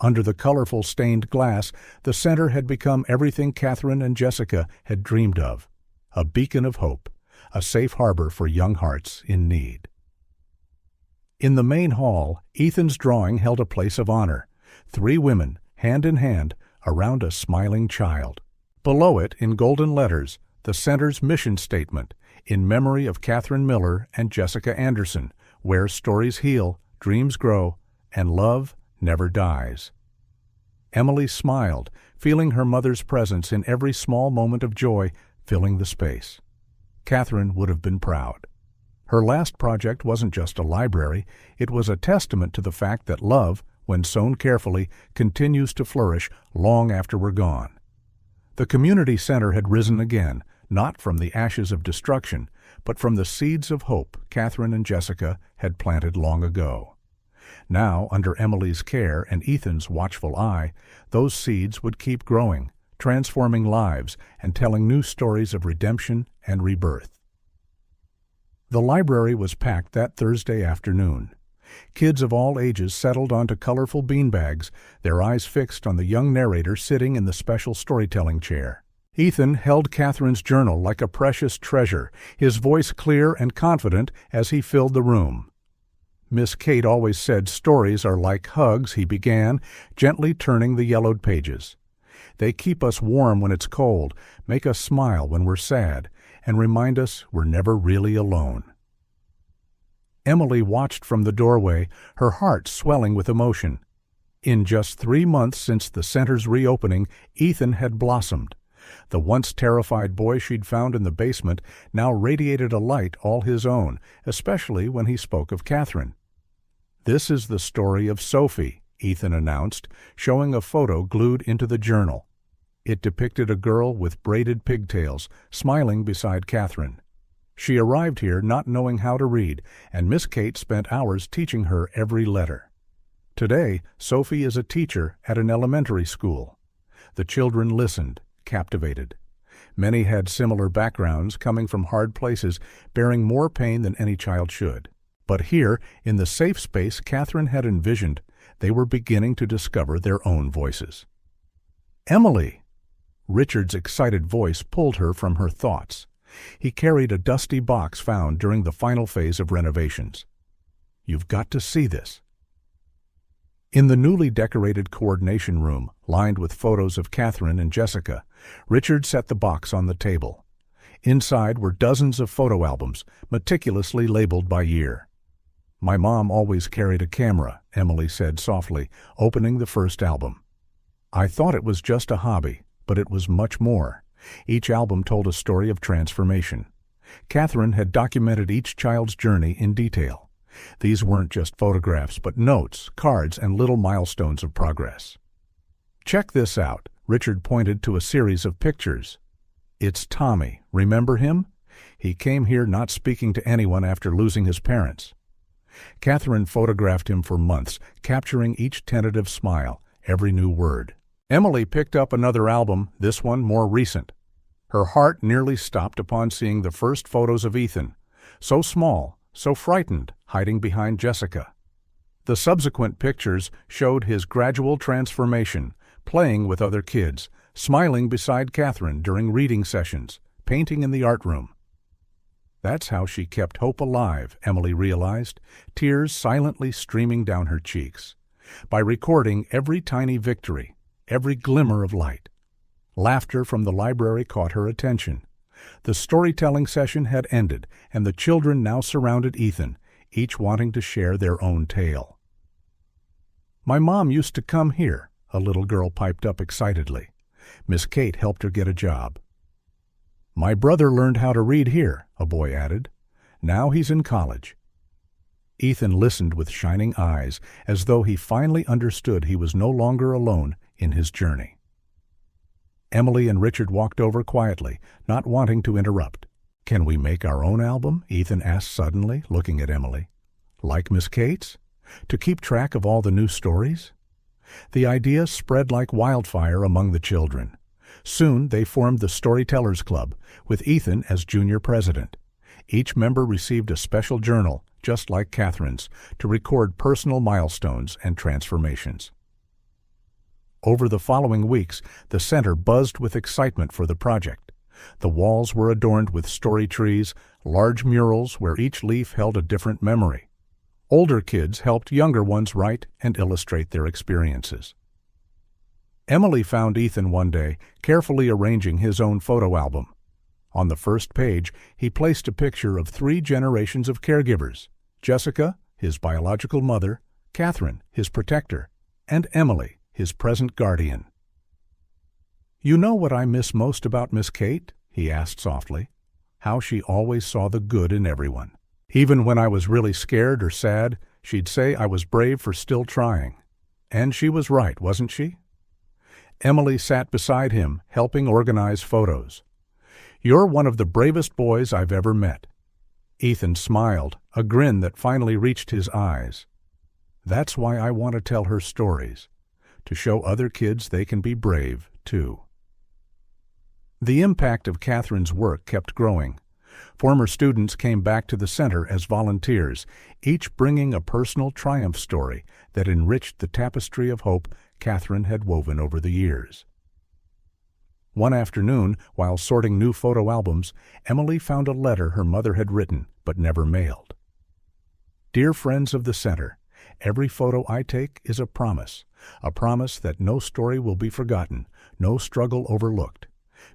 Under the colorful stained glass, the center had become everything Katherine and Jessica had dreamed of, a beacon of hope, a safe harbor for young hearts in need. In the main hall, Ethan's drawing held a place of honor, 3 women, hand in hand, around a smiling child. Below it, in golden letters, the center's mission statement, in memory of Katherine Miller and Jessica Anderson, where stories heal, dreams grow, and love never dies. Emily smiled, feeling her mother's presence in every small moment of joy filling the space. Katherine would have been proud. Her last project wasn't just a library, it was a testament to the fact that love, when sown carefully, continues to flourish long after we're gone. The community center had risen again, not from the ashes of destruction, but from the seeds of hope Katherine and Jessica had planted long ago. Now, under Emily's care and Ethan's watchful eye, those seeds would keep growing, transforming lives and telling new stories of redemption and rebirth. The library was packed that Thursday afternoon. Kids of all ages settled onto colorful beanbags, their eyes fixed on the young narrator sitting in the special storytelling chair. Ethan held Katherine's journal like a precious treasure, his voice clear and confident as he filled the room. Miss Kate always said stories are like hugs, he began, gently turning the yellowed pages. They keep us warm when it's cold, make us smile when we're sad, and remind us we're never really alone. Emily watched from the doorway, her heart swelling with emotion. In just 3 months since the center's reopening, Ethan had blossomed. The once terrified boy she'd found in the basement now radiated a light all his own, especially when he spoke of Katherine. "This is the story of Sophie," Ethan announced, showing a photo glued into the journal. It depicted a girl with braided pigtails, smiling beside Katherine. She arrived here not knowing how to read, and Miss Kate spent hours teaching her every letter. Today, Sophie is a teacher at an elementary school. The children listened, captivated. Many had similar backgrounds, coming from hard places, bearing more pain than any child should. But here, in the safe space Katherine had envisioned, they were beginning to discover their own voices. "Emily!" Richard's excited voice pulled her from her thoughts. He carried a dusty box found during the final phase of renovations. "You've got to see this." In the newly decorated coordination room, lined with photos of Katherine and Jessica, Richard set the box on the table. Inside were dozens of photo albums, meticulously labeled by year. "My mom always carried a camera," Emily said softly, opening the first album. "I thought it was just a hobby, but it was much more." Each album told a story of transformation. Katherine had documented each child's journey in detail. These weren't just photographs, but notes, cards, and little milestones of progress. "Check this out," Richard pointed to a series of pictures. "It's Tommy. Remember him? He came here not speaking to anyone after losing his parents." Katherine photographed him for months, capturing each tentative smile, every new word. Emily picked up another album, this one more recent. Her heart nearly stopped upon seeing the first photos of Ethan, so small, so frightened, hiding behind Jessica. The subsequent pictures showed his gradual transformation, playing with other kids, smiling beside Katherine during reading sessions, painting in the art room. That's how she kept hope alive, Emily realized, tears silently streaming down her cheeks. By recording every tiny victory, every glimmer of light. Laughter from the library caught her attention. The storytelling session had ended, and the children now surrounded Ethan, each wanting to share their own tale. "My mom used to come here," a little girl piped up excitedly. Miss Kate helped her get a job. "My brother learned how to read here," a boy added. "Now he's in college." Ethan listened with shining eyes, as though he finally understood he was no longer alone in his journey. Emily and Richard walked over quietly, not wanting to interrupt. "Can we make our own album?" Ethan asked suddenly, looking at Emily. "Like Miss Kate's? To keep track of all the new stories?" The idea spread like wildfire among the children. Soon they formed the Storytellers Club, with Ethan as junior president. Each member received a special journal, just like Katherine's, to record personal milestones and transformations. Over the following weeks, the center buzzed with excitement for the project. The walls were adorned with story trees, large murals where each leaf held a different memory. Older kids helped younger ones write and illustrate their experiences. Emily found Ethan one day, carefully arranging his own photo album. On the first page, he placed a picture of 3 generations of caregivers: Jessica, his biological mother; Katherine, his protector; and Emily, his present guardian. "You know what I miss most about Miss Kate?" he asked softly. "How she always saw the good in everyone. Even when I was really scared or sad, she'd say I was brave for still trying. And she was right, wasn't she?" Emily sat beside him, helping organize photos. "You're one of the bravest boys I've ever met." Ethan smiled, a grin that finally reached his eyes. "That's why I want to tell her stories, to show other kids they can be brave, too." The impact of Katherine's work kept growing. Former students came back to the center as volunteers, each bringing a personal triumph story that enriched the tapestry of hope Katherine had woven over the years. One afternoon, while sorting new photo albums, Emily found a letter her mother had written but never mailed. "Dear friends of the center, every photo I take is a promise that no story will be forgotten, no struggle overlooked.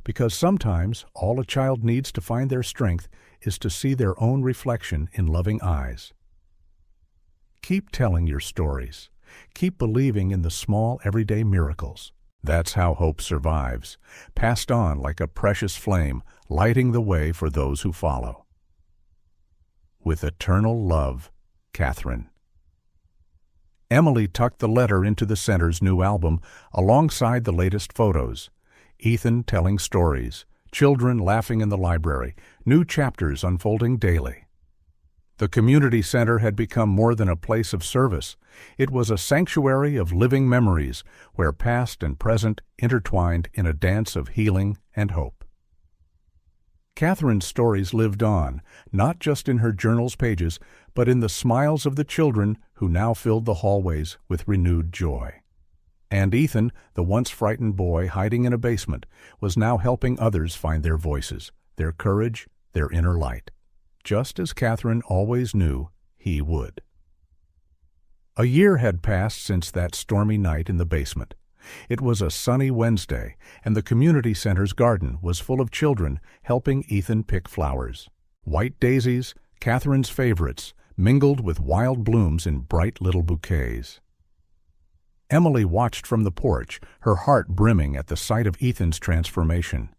Because sometimes all a child needs to find their strength is to see their own reflection in loving eyes. Keep telling your stories. Keep believing in the small, everyday miracles. That's how hope survives, passed on like a precious flame, lighting the way for those who follow. With eternal love, Katherine." Emily tucked the letter into the center's new album alongside the latest photos. Ethan telling stories, children laughing in the library, new chapters unfolding daily. The community center had become more than a place of service. It was a sanctuary of living memories where past and present intertwined in a dance of healing and hope. Katherine's stories lived on, not just in her journal's pages, but in the smiles of the children who now filled the hallways with renewed joy. And Ethan, the once frightened boy hiding in a basement, was now helping others find their voices, their courage, their inner light, just as Katherine always knew he would. A year had passed since that stormy night in the basement. It was a sunny Wednesday, and the community center's garden was full of children helping Ethan pick flowers. White daisies, Katherine's favorites, mingled with wild blooms in bright little bouquets. Emily watched from the porch, her heart brimming at the sight of Ethan's transformation.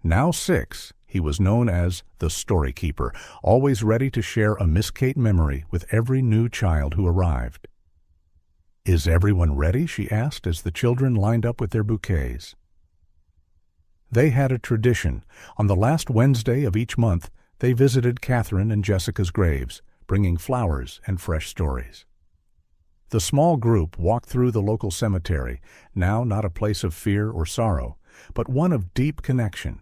Now 6, he was known as the Story Keeper, always ready to share a Miss Kate memory with every new child who arrived. "Is everyone ready?" she asked as the children lined up with their bouquets. They had a tradition. On the last Wednesday of each month, they visited Katherine and Jessica's graves, bringing flowers and fresh stories. The small group walked through the local cemetery, now not a place of fear or sorrow, but one of deep connection.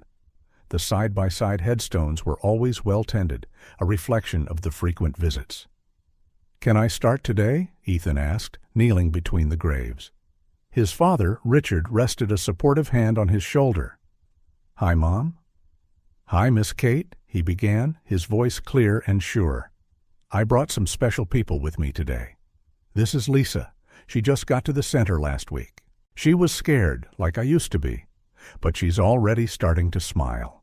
The side-by-side headstones were always well tended, a reflection of the frequent visits. "Can I start today?" Ethan asked, kneeling between the graves. His father, Richard, rested a supportive hand on his shoulder. "Hi, Mom." "Hi, Miss Kate," he began, his voice clear and sure. "I brought some special people with me today. This is Lisa. She just got to the center last week. She was scared, like I used to be, but she's already starting to smile."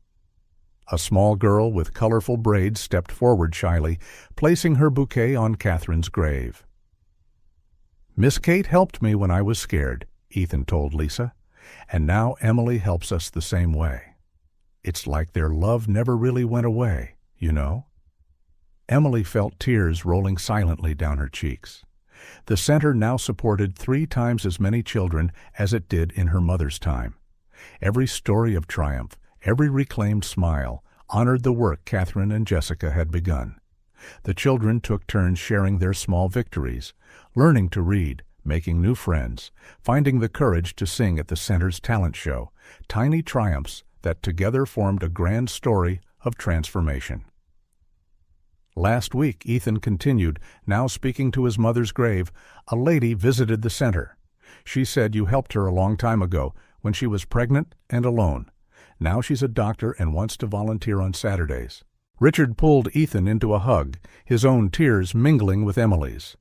A small girl with colorful braids stepped forward shyly, placing her bouquet on Katherine's grave. "Miss Kate helped me when I was scared," Ethan told Lisa, "and now Emily helps us the same way. It's like their love never really went away, you know." Emily felt tears rolling silently down her cheeks. The center now supported 3 times as many children as it did in her mother's time. Every story of triumph, every reclaimed smile, honored the work Katherine and Jessica had begun. The children took turns sharing their small victories, learning to read, making new friends, finding the courage to sing at the center's talent show, tiny triumphs that together formed a grand story of transformation. Last week, Ethan continued, now speaking to his mother's grave, a lady visited the center. She said you helped her a long time ago when she was pregnant and alone. Now she's a doctor and wants to volunteer on Saturdays. Richard pulled Ethan into a hug, his own tears mingling with Emily's.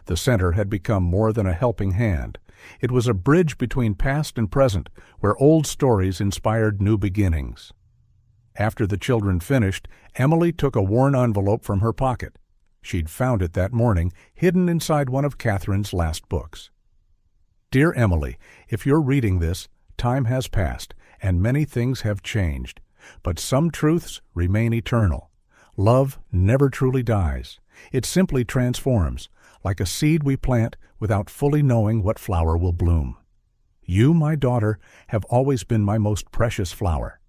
The center had become more than a helping hand. It was a bridge between past and present, where old stories inspired new beginnings. After the children finished, Emily took a worn envelope from her pocket. She'd found it that morning, hidden inside one of Katherine's last books. Dear Emily, if you're reading this, time has passed, and many things have changed. But some truths remain eternal. Love never truly dies. It simply transforms, like a seed we plant without fully knowing what flower will bloom. You, my daughter, have always been my most precious flower.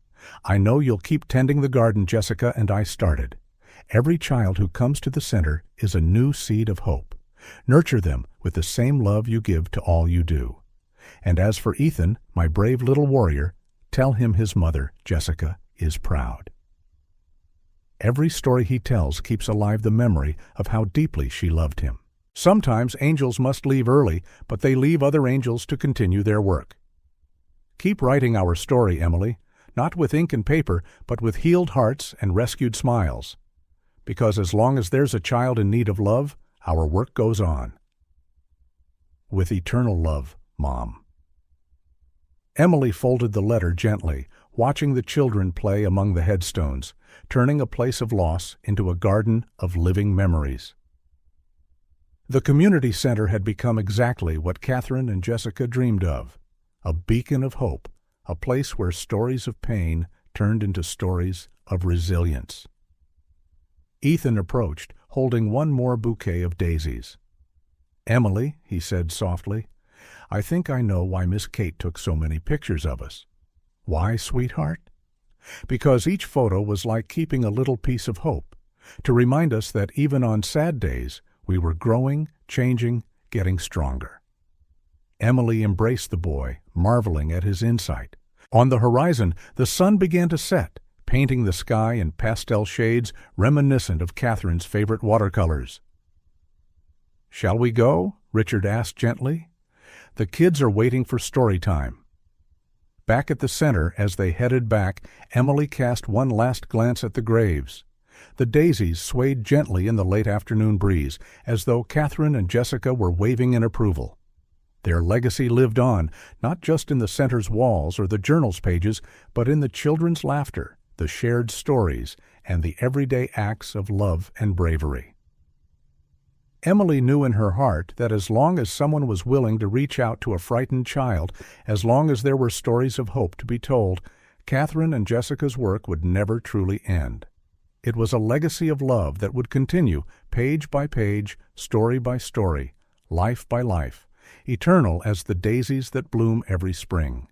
I know you'll keep tending the garden Jessica and I started. Every child who comes to the center is a new seed of hope. Nurture them with the same love you give to all you do. And as for Ethan, my brave little warrior, tell him his mother, Jessica, is proud. Every story he tells keeps alive the memory of how deeply she loved him. Sometimes angels must leave early, but they leave other angels to continue their work. Keep writing our story, Emily, not with ink and paper, but with healed hearts and rescued smiles. Because as long as there's a child in need of love, our work goes on. With eternal love, Mom. Emily folded the letter gently, watching the children play among the headstones, turning a place of loss into a garden of living memories. The community center had become exactly what Katherine and Jessica dreamed of, a beacon of hope, a place where stories of pain turned into stories of resilience. Ethan approached, holding one more bouquet of daisies. "Emily," he said softly, "I think I know why Miss Kate took so many pictures of us." "Why, sweetheart?" "Because each photo was like keeping a little piece of hope, to remind us that even on sad days, we were growing, changing, getting stronger." Emily embraced the boy, marveling at his insight. On the horizon, the sun began to set, painting the sky in pastel shades reminiscent of Katherine's favorite watercolors. "Shall we go?" Richard asked gently. "The kids are waiting for story time." Back at the center, as they headed back, Emily cast one last glance at the graves. The daisies swayed gently in the late afternoon breeze, as though Katherine and Jessica were waving in approval. Their legacy lived on, not just in the center's walls or the journal's pages, but in the children's laughter, the shared stories, and the everyday acts of love and bravery. Emily knew in her heart that as long as someone was willing to reach out to a frightened child, as long as there were stories of hope to be told, Katherine and Jessica's work would never truly end. It was a legacy of love that would continue, page by page, story by story, life by life, eternal as the daisies that bloom every spring.